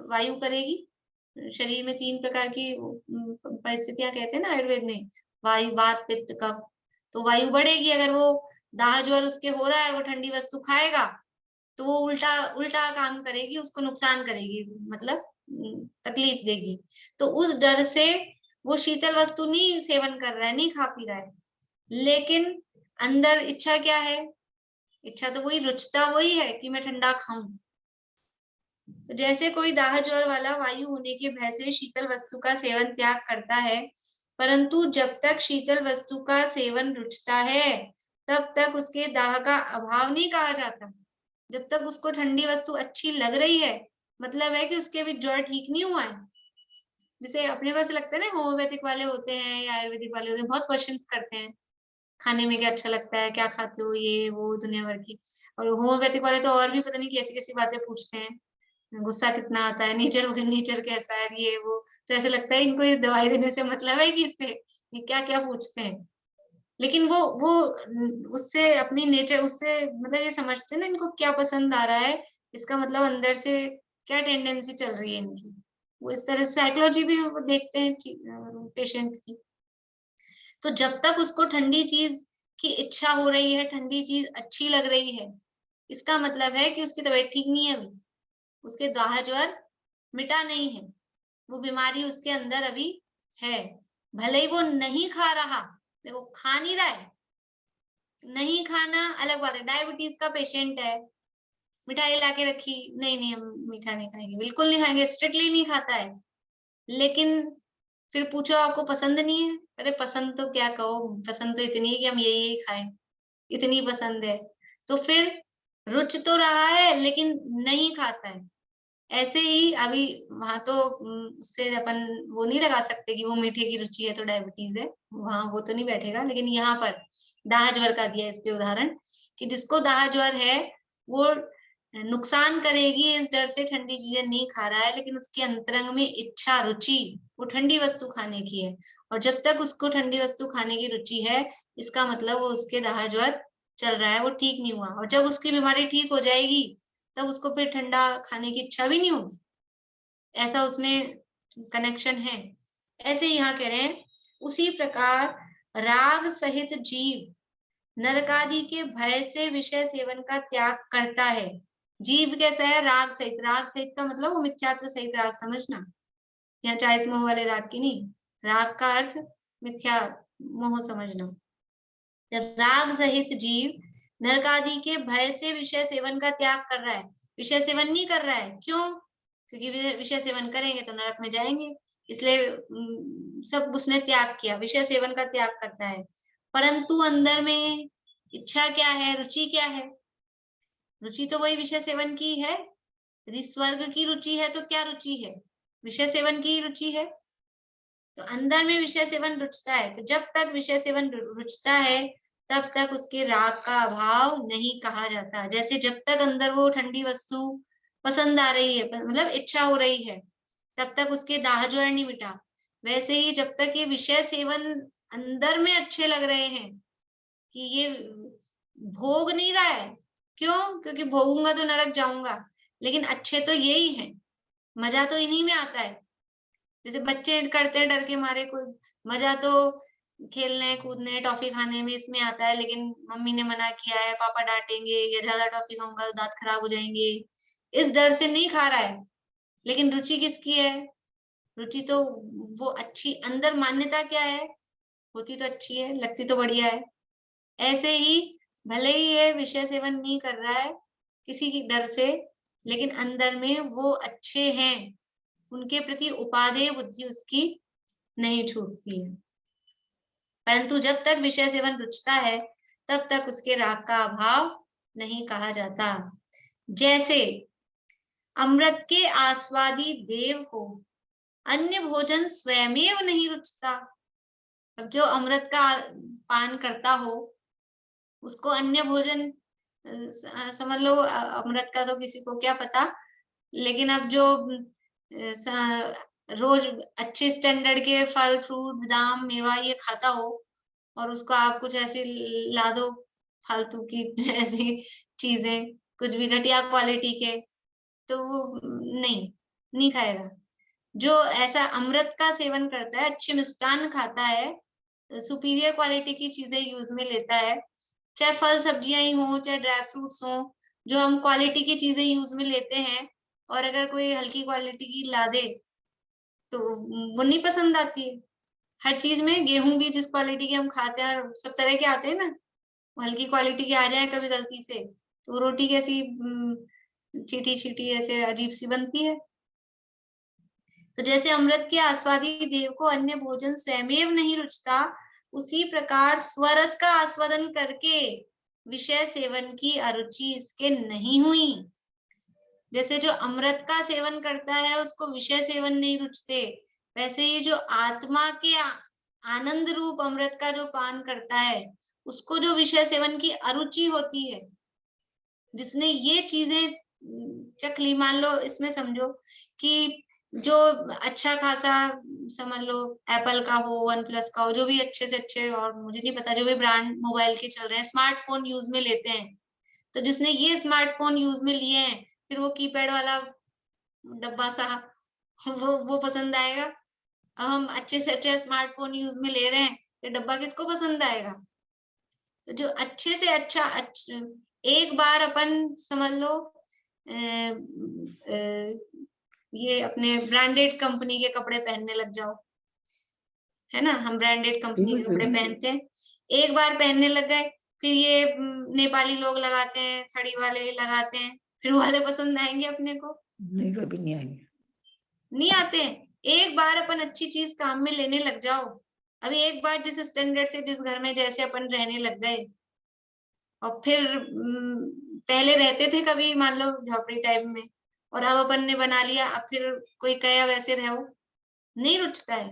वायु करेगी। शरीर में 3 प्रकार की परिस्थितियां कहते हैं ना आयुर्वेद में, वायु, वात, पित्त, कफ। तो वायु बढ़ेगी, अगर वो दाह ज्वर उसके हो रहा है और वो ठंडी वस्तु खाएगा तो वो उल्टा उल्टा काम करेगी, उसको नुकसान करेगी, मतलब तकलीफ देगी। तो उस डर से वो शीतल वस्तु नहीं सेवन कर रहा है, नहीं खा पी रहा है, लेकिन अंदर इच्छा क्या है, इच्छा तो वही, रुचता वही है कि मैं ठंडा खाऊं। तो जैसे कोई दाह ज्वर वाला वायु होने के भय से शीतल वस्तु का सेवन त्याग करता है, परंतु जब तक शीतल वस्तु का सेवन रुचता है तब तक उसके दाह का अभाव नहीं कहा जाता। जब तक उसको ठंडी वस्तु अच्छी लग रही है, मतलब है कि उसके भी ज्वर ठीक नहीं हुआ है। जैसे अपने पास लगता है ना, होम्योपैथिक वाले होते हैं या आयुर्वेदिक वाले होते हैं, बहुत क्वेश्चंस करते हैं, खाने में क्या अच्छा लगता है, क्या खाते हो, ये वो दुनिया भर की। और होम्योपैथिक वाले तो और भी पता नहीं कैसी कैसी बातें पूछते हैं, गुस्सा कितना आता है, नेचर कैसा है, ये वो। तो ऐसे लगता है इनको ये दवाई देने से मतलब है कि इससे ये क्या क्या पूछते हैं। लेकिन वो उससे अपनी नेचर, उससे मतलब ये समझते हैं ना इनको क्या पसंद आ रहा है, इसका मतलब अंदर से क्या टेंडेंसी चल रही है इनकी। वो इस तरह साइकोलॉजी भी वो देखते हैं पेशेंट की। तो जब तक उसको ठंडी चीज की इच्छा हो रही है, ठंडी चीज अच्छी लग रही है, इसका मतलब है कि उसकी तबीयत ठीक नहीं है अभी, उसके दाह ज्वर मिटा नहीं है, वो बीमारी उसके अंदर अभी है। भले ही वो नहीं खा रहा, देखो खा नहीं रहा है, नहीं खाना अलग बात है। डायबिटीज का पेशेंट है, मिठाई लाके रखी, नहीं नहीं हम मीठा नहीं खाएंगे, बिल्कुल नहीं खाएंगे, स्ट्रिक्टली नहीं खाता है। लेकिन फिर पूछो आपको पसंद नहीं है, अरे पसंद तो क्या कहो, पसंद तो इतनी है कि हम यही खाएं, इतनी पसंद है। तो फिर रुच तो रहा है लेकिन नहीं खाता है। ऐसे ही अभी वहां तो उससे अपन वो नहीं लगा सकते कि वो मीठे की रुचि है तो डायबिटीज है, वहां वो तो नहीं बैठेगा। लेकिन यहाँ पर दाह ज्वर का दिया इसके उदाहरण कि जिसको दाह ज्वर है वो नुकसान करेगी इस डर से ठंडी चीजें नहीं खा रहा है, लेकिन उसके अंतरंग में इच्छा, रुचि वो ठंडी वस्तु खाने की है। और जब तक उसको ठंडी वस्तु खाने की रुचि है, इसका मतलब वो उसके दाह ज्वर चल रहा है, वो ठीक नहीं हुआ। और जब उसकी बीमारी ठीक हो जाएगी तब उसको फिर ठंडा खाने की इच्छा भी नहीं होगी। ऐसा उसमें कनेक्शन है। ऐसे यहाँ कह रहे हैं, उसी प्रकार राग सहित जीव नरकादि के भय से विषय सेवन का त्याग करता है। जीव कैसा है? राग सहित। राग सहित का मतलब वो मिथ्यात्व सहित राग समझना, यहाँ चारित मोह वाले राग की नहीं। राग का अर्थ मिथ्या मोह समझना। राग सहित जीव नरकादि के भय से विषय सेवन का त्याग कर रहा है। विषय सेवन नहीं कर रहा है, क्यों? क्योंकि विषय सेवन करेंगे तो नरक में जाएंगे, इसलिए सब उसने त्याग किया, विषय सेवन का त्याग करता है। परंतु अंदर में इच्छा क्या है, रुचि क्या है? रुचि तो वही विषय सेवन की है। यदि स्वर्ग की रुचि है तो क्या रुचि है? विषय सेवन की रुचि है। तो अंदर में विषय सेवन रुचता है, तो जब तक विषय सेवन रुचता है तब तक उसके राग का अभाव नहीं कहा जाता। जैसे जब तक अंदर वो ठंडी वस्तु पसंद आ रही है, मतलब इच्छा हो रही है, तब तक उसके दाह ज्वर नहीं मिटा। वैसे ही जब तक ये विषय सेवन अंदर में अच्छे लग रहे हैं कि ये भोग नहीं रहा है, क्यों? क्योंकि भोगूंगा तो नरक जाऊंगा, लेकिन अच्छे तो यही है, मजा तो इन्हीं में आता है। जैसे बच्चे करते हैं डर के मारे, कोई मजा तो खेलने कूदने टॉफी खाने में इसमें आता है, लेकिन मम्मी ने मना किया है, पापा डांटेंगे, या ज्यादा टॉफी खाऊंगा तो दांत खराब हो जाएंगे, इस डर से नहीं खा रहा है। लेकिन रुचि किसकी है? रुचि तो वो अच्छी, अंदर मान्यता क्या है? होती तो अच्छी है, लगती तो बढ़िया है। ऐसे ही भले ही ये विषय सेवन नहीं कर रहा है किसी की डर से, लेकिन अंदर में वो अच्छे हैं, उनके प्रति उपादेय बुद्धि उसकी नहीं छूटती है। परंतु जब तक विषय सेवन रुचता है तब तक उसके राग का अभाव नहीं कहा जाता। जैसे अमृत के आस्वादी देव को अन्य भोजन स्वयमेव नहीं रुचता। अब जो अमृत का पान करता हो उसको अन्य भोजन, समझ लो अमृत का तो किसी को क्या पता, लेकिन अब जो रोज अच्छे स्टैंडर्ड के फल फ्रूट बादाम मेवा ये खाता हो, और उसको आप कुछ ऐसे ला दो फालतू की ऐसी चीजें, कुछ भी घटिया क्वालिटी के, तो वो नहीं खाएगा। जो ऐसा अमृत का सेवन करता है, अच्छे मिष्टान खाता है, सुपीरियर क्वालिटी की चीजें यूज में लेता है, चाहे फल सब्जियां ही हो, चाहे ड्राई फ्रूट्स हो, जो हम क्वालिटी की चीजें यूज में लेते हैं, और अगर कोई हल्की क्वालिटी की ला दे तो वो नहीं पसंद आती है। हर चीज में गेहूं भी जिस क्वालिटी के हम खाते हैं, और सब तरह के आते हैं ना, हल्की क्वालिटी के आ जाए कभी गलती से, तो रोटी कैसी चीटी चीटी ऐसे अजीब सी बनती है। तो जैसे अमृत के आस्वादी देव को अन्य भोजन स्वयमेव नहीं रुचता, उसी प्रकार स्वरस का आस्वादन करके विषय सेवन की अरुचि इसके नहीं हुई। जैसे जो अमृत का सेवन करता है उसको विषय सेवन नहीं रुचते, वैसे ही जो आत्मा के आनंद रूप अमृत का जो पान करता है उसको जो विषय सेवन की अरुचि होती है, जिसने ये चीजें चख ली, मान लो इसमें समझो कि जो अच्छा खासा समझ लो एप्पल का हो, वन प्लस का हो, जो भी अच्छे से अच्छे, और मुझे नहीं पता जो भी ब्रांड मोबाइल के चल रहे हैं, स्मार्टफोन यूज में लेते हैं, तो जिसने ये स्मार्टफोन यूज में लिए हैं, फिर वो कीपैड वाला डब्बा सा वो पसंद आएगा। अब हम अच्छे से अच्छे स्मार्टफोन यूज में ले रहे हैं, तो डब्बा किसको पसंद आएगा? तो जो अच्छे से अच्छा एक बार अपन समझ लो ये अपने ब्रांडेड कंपनी के कपड़े पहनने लग जाओ, है ना, हम ब्रांडेड कंपनी के कपड़े पहनते हैं, एक बार पहनने लग गए, फिर ये नेपाली लोग लगाते हैं, थड़ी वाले लगाते हैं, फिर वाले पसंद आएंगे अपने को? नहीं, कभी नहीं आएंगे, नहीं आते हैं। एक बार अपन अच्छी चीज काम में लेने लग जाओ, अभी एक बार जिस स्टैंडर्ड से जिस घर में जैसे अपन रहने लग गए, और फिर पहले रहते थे कभी मान लो झोपड़ी टाइप में, और अब अपन ने बना लिया, अब फिर कोई कहे वैसे रहो, नहीं रुचता है।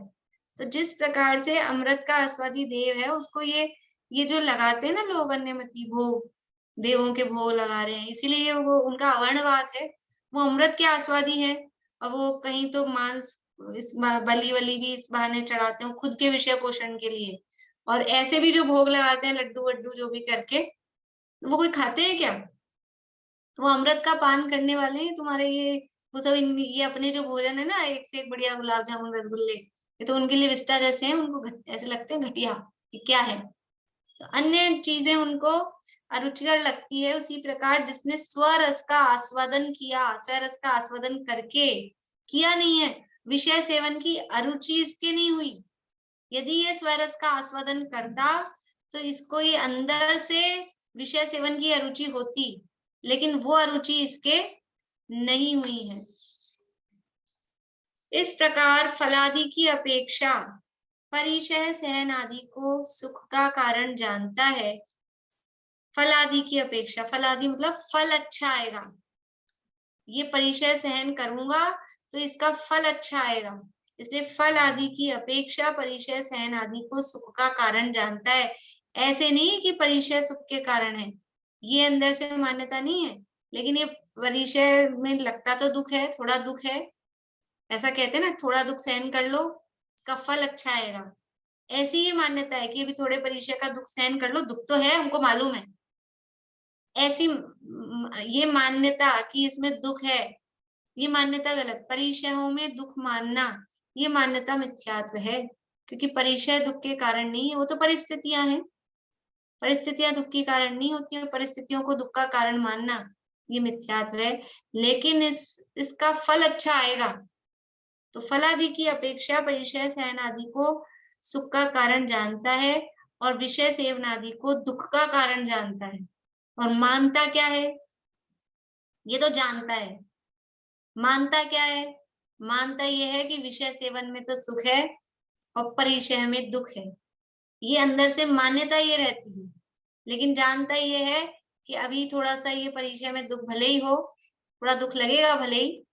तो जिस प्रकार से अमृत का आस्वादी देव है, उसको ये जो लगाते हैं ना लोग अन्यमति भोग, देवों के भोग लगा रहे हैं, इसीलिए वो उनका अवर्णवाद है, वो अमृत के आस्वादी है, और वो कहीं तो मांस इस बलि वली भी इस बहाने चढ़ाते हैं खुद के विषय पोषण के लिए, और ऐसे भी जो भोग लगाते हैं लड्डू वड्डू जो भी करके, वो कोई खाते हैं क्या? वो अमृत का पान करने वाले हैं तुम्हारे ये, वो सब ये अपने जो भोजन है ना, एक से एक बढ़िया गुलाब जामुन रसगुल्ले, ये तो उनके लिए विस्टा जैसे हैं, उनको ऐसे लगते हैं घटिया, ये क्या है। तो अन्य चीजें उनको अरुचिकर लगती है। उसी प्रकार जिसने स्वरस का आस्वादन किया, स्वरस का आस्वादन करके किया नहीं है, विषय सेवन की अरुचि इसके नहीं हुई। यदि ये स्वरस का आस्वादन करता तो इसको ये अंदर से विषय सेवन की अरुचि होती, लेकिन वो अरुचि इसके नहीं हुई है। इस प्रकार फलादि की अपेक्षा परिचय सहन आदि को सुख का कारण जानता है। फलादि की अपेक्षा, फलादि मतलब फल अच्छा आएगा, ये परिचय सहन करूंगा तो इसका फल अच्छा आएगा, इसलिए फल आदि की अपेक्षा परिचय सहन आदि को सुख का कारण जानता है। ऐसे नहीं कि परिचय सुख के कारण है, ये अंदर से मान्यता नहीं है, लेकिन ये परिचय में लगता तो दुख है, थोड़ा दुख है, ऐसा कहते हैं ना, थोड़ा दुख सहन कर लो, इसका फल अच्छा आएगा। ऐसी ही मान्यता है कि अभी थोड़े परिचय का दुख सहन कर लो, दुख तो है, हमको मालूम है। ऐसी ये मान्यता कि इसमें दुख है, ये मान्यता गलत। परिचयों में दुख मानना, ये मान्यता मिथ्यात्व है, क्योंकि परिचय दुख के कारण नहीं है, वो तो परिस्थितियां हैं। परिस्थितियां दुख के कारण नहीं होती है, परिस्थितियों को दुख का कारण मानना ये मिथ्यात्व है। लेकिन इसका फल अच्छा आएगा, तो फलादि की अपेक्षा परिचय सहन आदि को सुख का कारण जानता है, और विषय सेवन आदि को दुख का कारण जानता है। और मानता क्या है, ये तो जानता है, मानता क्या है, मानता ये है कि विषय सेवन में तो सुख है और परिचय में दुख है, ये अंदर से मान्यता ये रहती है। लेकिन जानता ये है कि अभी थोड़ा सा ये परिचय में दुख भले ही हो, थोड़ा दुख लगेगा भले ही,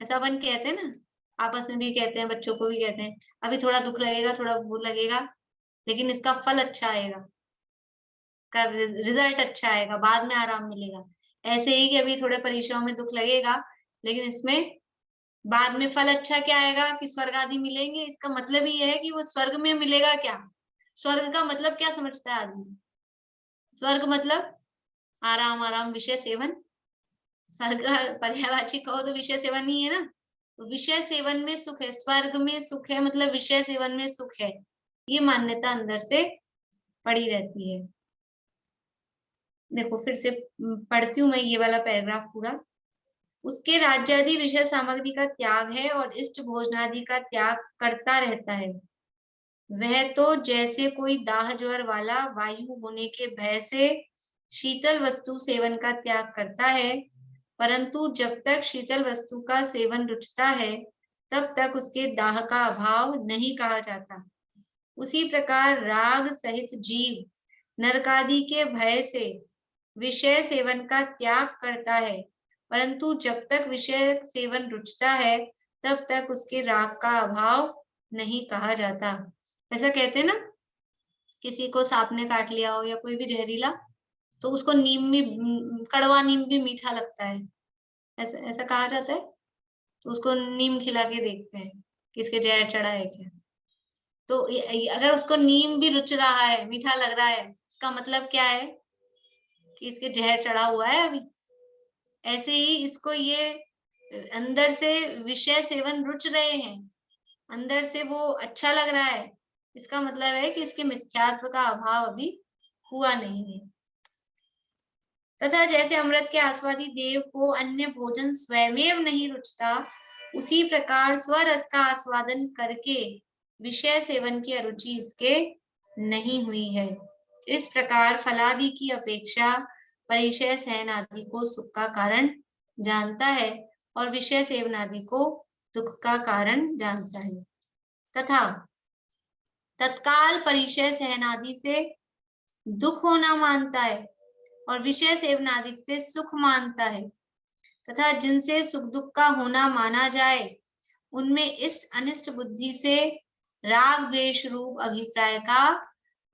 ऐसा अपन कहते हैं ना, आपस में भी कहते हैं, बच्चों को भी कहते हैं, अभी थोड़ा दुख लगेगा, थोड़ा वो लगेगा, लेकिन इसका फल अच्छा आएगा, का रिजल्ट अच्छा आएगा, बाद में आराम मिलेगा। ऐसे ही कि अभी थोड़े परीक्षाओं में दुख लगेगा, लेकिन इसमें बाद में फल अच्छा क्या आएगा कि स्वर्ग आदि मिलेंगे। इसका मतलब ये है कि वो स्वर्ग में मिलेगा क्या, स्वर्ग का मतलब क्या समझता है आदमी, स्वर्ग मतलब आराम, आराम, विषय सेवन। स्वर्ग का पर्यायवाची कहो तो विषय सेवन ही है ना, तो विषय सेवन में सुख है, स्वर्ग में सुख है मतलब विषय सेवन में सुख है, ये मान्यता अंदर से पड़ी रहती है। देखो फिर से पढ़ती हूँ मैं ये वाला पैराग्राफ पूरा। उसके राज्यादि विषय सामग्री का त्याग है और इष्ट भोजनादि का त्याग करता रहता है। वह तो जैसे कोई दाह ज्वर वाला वायु होने के भय से शीतल वस्तु सेवन का त्याग करता है, परंतु जब तक शीतल वस्तु का सेवन रुचता है तब तक उसके दाह का अभाव नहीं कहा जाता। उसी प्रकार राग सहित जीव नरकादि के भय से विषय सेवन का त्याग करता है, परंतु जब तक विषय सेवन रुचता है तब तक उसके राग का अभाव नहीं कहा जाता। ऐसा कहते हैं ना, किसी को सांप ने काट लिया हो या कोई भी जहरीला, तो उसको नीम भी, कड़वा नीम भी मीठा लगता है, ऐसा ऐसा कहा जाता है। तो उसको नीम खिला के देखते हैं कि इसके जहर चढ़ा है क्या। तो अगर उसको नीम भी रुच रहा है, मीठा लग रहा है, इसका मतलब क्या है कि इसके जहर चढ़ा हुआ है अभी। ऐसे ही इसको ये अंदर से विषय सेवन रुच रहे हैं, अंदर से वो अच्छा लग रहा है, इसका मतलब है कि इसके मिथ्यात्व का अभाव अभी हुआ नहीं है। तथा जैसे अमृत के आस्वादी देव को अन्य भोजन स्वयमेव नहीं रुचता, उसी प्रकार स्वरस का आस्वादन करके विषय सेवन की अरुचि इसके नहीं हुई है। इस प्रकार फलादि की अपेक्षा परिचय सहन आदि को सुख का कारण जानता है और विषय सेवन आदि को दुख का कारण जानता है, तथा तत्काल परिचय सहन आदि से दुख होना मानता है और विषय सेवन आदि से सुख मानता है, तथा जिनसे सुख दुख का होना माना जाए उनमें इष्ट अनिष्ट बुद्धि से राग द्वेष रूप अभिप्राय का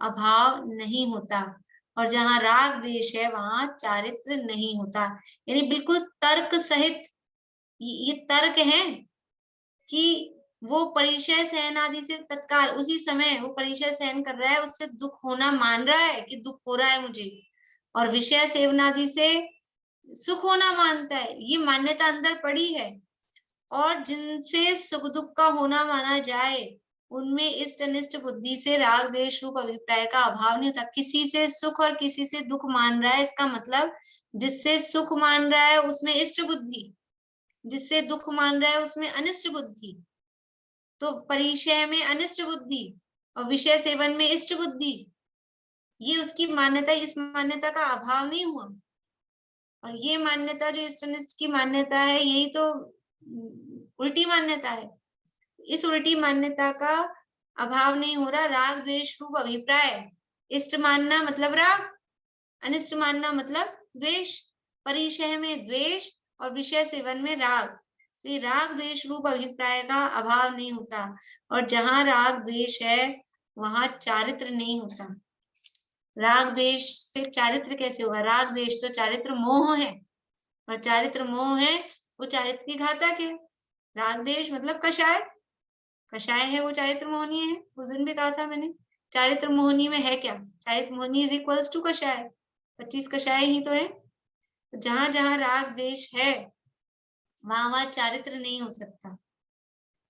अभाव नहीं होता, और जहां राग द्वेष है वहां चारित्र नहीं होता। यानी बिल्कुल तर्क सहित ये तर्क है कि वो परिचय सहन आदि से तत्काल उसी समय वो परिचय सहन कर रहा है, उससे दुख होना मान रहा है कि दुख हो रहा है मुझे, और विषय सेवन आदि से सुख होना मानता है, ये मान्यता अंदर पड़ी है। और जिनसे सुख दुख का होना माना जाए उनमें इष्ट अनिष्ट बुद्धि से राग द्वेष रूप अभिप्राय का अभाव नहीं होता। किसी से सुख और किसी से दुख मान रहा है, इसका मतलब जिससे सुख मान रहा है उसमें इष्ट बुद्धि, जिससे दुख मान रहा है उसमें अनिष्ट बुद्धि। तो परिचय में अनिष्ट बुद्धि और विषय सेवन में इष्ट बुद्धि, ये उसकी मान्यता, इस मान्यता का अभाव नहीं हुआ। और ये मान्यता जो इष्ट अनिष्ट की मान्यता है, यही तो उल्टी मान्यता है। इस उल्टी मान्यता का अभाव नहीं हो रहा। राग द्वेष रूप अभिप्राय, इष्ट मानना मतलब राग, अनिष्ट मानना मतलब द्वेष। परिचय में द्वेष और विषय सेवन में राग, तो ये राग द्वेष रूप अभिप्राय का अभाव नहीं होता। और जहां राग द्वेष है वहां चारित्र नहीं होता। राग द्वेष से चारित्र कैसे होगा? राग द्वेष तो चारित्र मोह है, और चारित्र मोह है वो चारित्र की घातक है। राग द्वेष मतलब कषाय, कषाय है वो चारित्र मोहनीय है। उस दिन भी कहा था मैंने, चारित्र मोहनीय में है क्या? चारित्र मोहनीय इज इक्वल्स टू कषाय, 25 कषाय ही तो है। तो जहां जहां राग द्वेष है वहां वहां चारित्र नहीं हो सकता।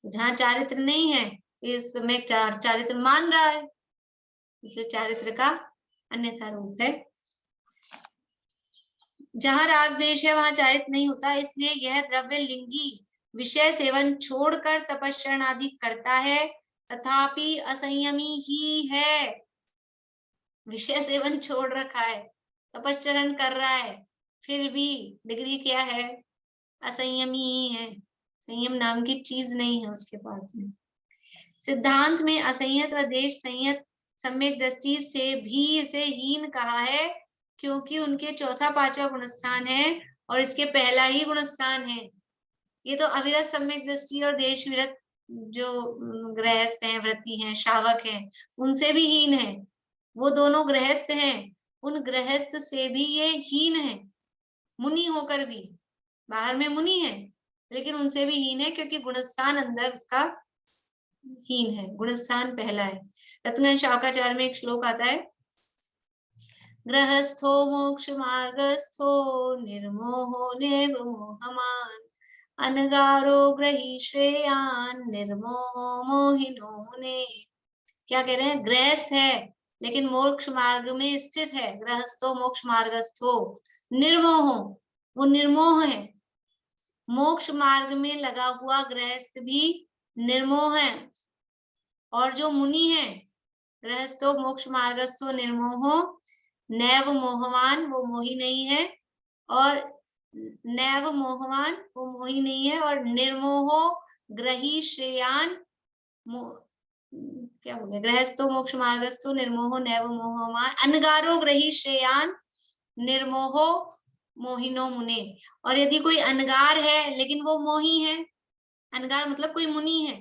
तो जहां चारित्र नहीं है तो इसमें चारित्र मान रहा है, इसलिए चारित्र का अन्यथा रूप है। जहां राग द्वेष है वहां चारित्र नहीं होता, इसलिए यह द्रव्य लिंगी विषय सेवन छोड़कर तपस्या आदि करता है, तथापि असंयमी ही है। विषय सेवन छोड़ रखा है, तपश्चरण कर रहा है, फिर भी डिग्री क्या है? असंयमी ही है। संयम नाम की चीज नहीं है उसके पास में। सिद्धांत में असंयत व देश संयत सम्यक दृष्टि से भी इसे हीन कहा है, क्योंकि उनके चौथा पांचवा गुणस्थान है और इसके पहला ही गुणस्थान है। ये तो अविरत सम्यक दृष्टि और देश विरत जो गृहस्थ हैं, व्रती हैं, शावक हैं, उनसे भी हीन है। वो दोनों गृहस्थ हैं, उन गृहस्थ से भी ये हीन है। मुनि होकर भी, बाहर में मुनि है लेकिन उनसे भी हीन है, क्योंकि गुणस्थान अंदर उसका हीन है, गुणस्थान पहला है। रत्न शावकाचार्य में एक श्लोक आता है, गृहस्थो मोक्ष मार्गस्थो निर्मोहो नेव मोहमान, अनगारो ग्रही श्रेयान निर्मोहो मोहिनो मुने। क्या कह रहे हैं? गृहस्थ है लेकिन मोक्ष मार्ग में स्थित है। गृहस्थो मोक्ष मार्गस्थो निर्मोहो, वो निर्मोह है। मोक्ष मार्ग में लगा हुआ गृहस्थ भी निर्मोह है। और जो मुनि है, गृहस्थो मोक्ष मार्गस्थो निर्मोहो नैव मोहवान, वो मोही नहीं है, और नैव मोहवान, वो मोही नहीं है, और निर्मोहो ग्रही श्रेयान, क्या हो गया? गृहस्थो मोक्ष मार्गस्थो निर्मोहो नैव मोहवान, अनगारो ग्रही श्रेयान निर्मोहो मोहिनो मुने। और यदि कोई अनगार है लेकिन वो मोही है, अनगार मतलब कोई मुनि है,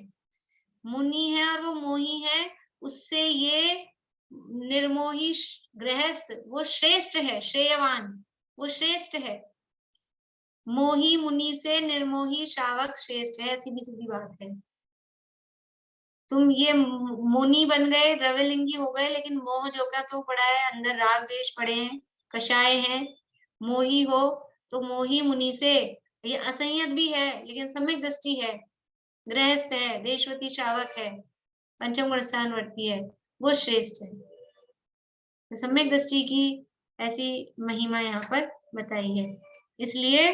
मुनि है और वो मोही है, उससे ये निर्मोही गृहस्थ वो श्रेष्ठ है, श्रेयवान, वो श्रेष्ठ है। मोही मुनि से निर्मोही शावक श्रेष्ठ है, सीधी सीधी बात है। तुम ये मुनि बन गए, द्रव्यलिंगी हो गए, लेकिन मोह जो का तो पड़ा है, अंदर राग द्वेष पड़े हैं, कषाय हैं, मोही हो तो मोही मुनि से, ये असंयत भी है लेकिन सम्यक दृष्टि है, गृहस्थ है, देशवती शावक है, पंचम गुण स्थान वर्ती है, वो श्रेष्ठ है। तो सम्यक दृष्टि की ऐसी महिमा यहाँ पर बताई है। इसलिए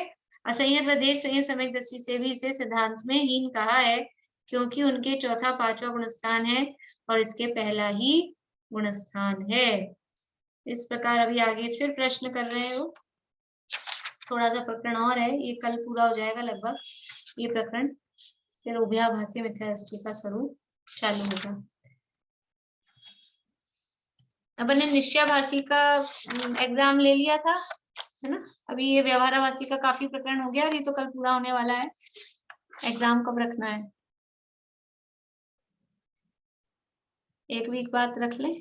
असंयत व देश संयत सम्यक दृष्टि से भी इसे सिद्धांत में हीन कहा है, क्योंकि उनके चौथा पांचवा गुणस्थान है और इसके पहला ही गुणस्थान है। इस प्रकार अभी आगे फिर प्रश्न कर रहे हो, थोड़ा सा प्रकरण और है, ये कल पूरा हो जाएगा लगभग ये प्रकरण, फिर उभयाभासी मिथ्या दृष्टि का स्वरूप चालू होगा। अपन ने निश्चयाभासी का एग्जाम ले लिया था, है ना? अभी ये व्यवहाराभासी का काफी प्रकरण हो गया और ये तो कल पूरा होने वाला है। एग्जाम कब रखना है? एक वीक बाद रख ले,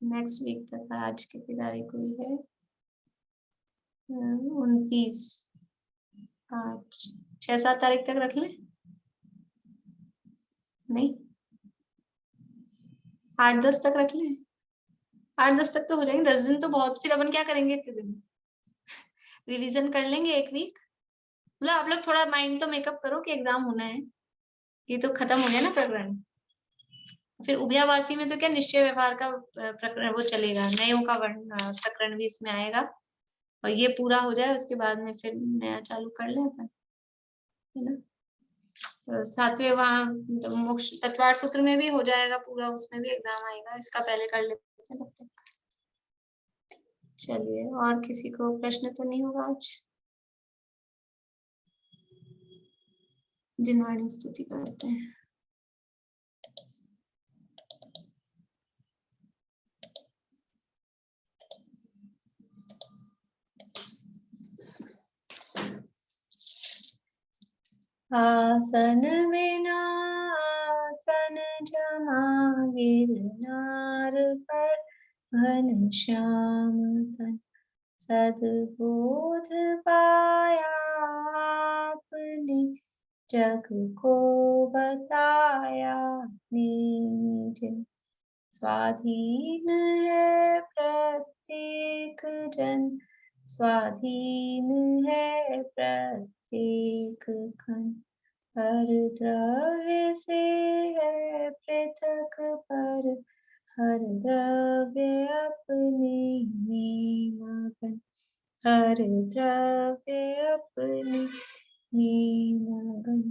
नेक्स्ट वीक तक। आज कितनी तारीख हुई है? 29, 6-7 तारीख तक रख ले। नहीं, 8-10 तक रख ले। 8-10 तक तो हो जाएंगे, 10 दिन तो बहुत, फिर अपन क्या करेंगे इतने दिन? रिवीजन कर लेंगे 1 वीक। मतलब आप लोग थोड़ा माइंड तो मेकअप करो कि एग्जाम होना है, ये तो खत्म हो गया ना प्रकरण। फिर उभयावासी में तो क्या निश्चय व्यवहार का प्रकरण वो चलेगा, नयों का प्रकरण भी इसमें आएगा, और ये पूरा हो जाए उसके बाद में फिर नया चालू कर लें अपन, है ना। तो 7वें वहाँ तो मोक्ष तत्वार्थ सूत्र में भी हो जाएगा पूरा, उसमें भी एग्जाम आएगा, इसका पहले कर लेते हैं तब तक। चलिए, और किसी को प्रश्न तो नहीं होगा आज? जिनवाणी स्तुति करते हैं। आसन बिना आसन जहाँ गिरनार पर, घन श्याम तन सद्बोध पाया आपने, जग को बताया निज। स्वाधीन है प्रत्येक जन, स्वाधीन है प्रत्येक कण, हर द्रव्य से है पृथक पर, हर द्रव्य अपने में मगन, हर द्रव्य अपने में मगन।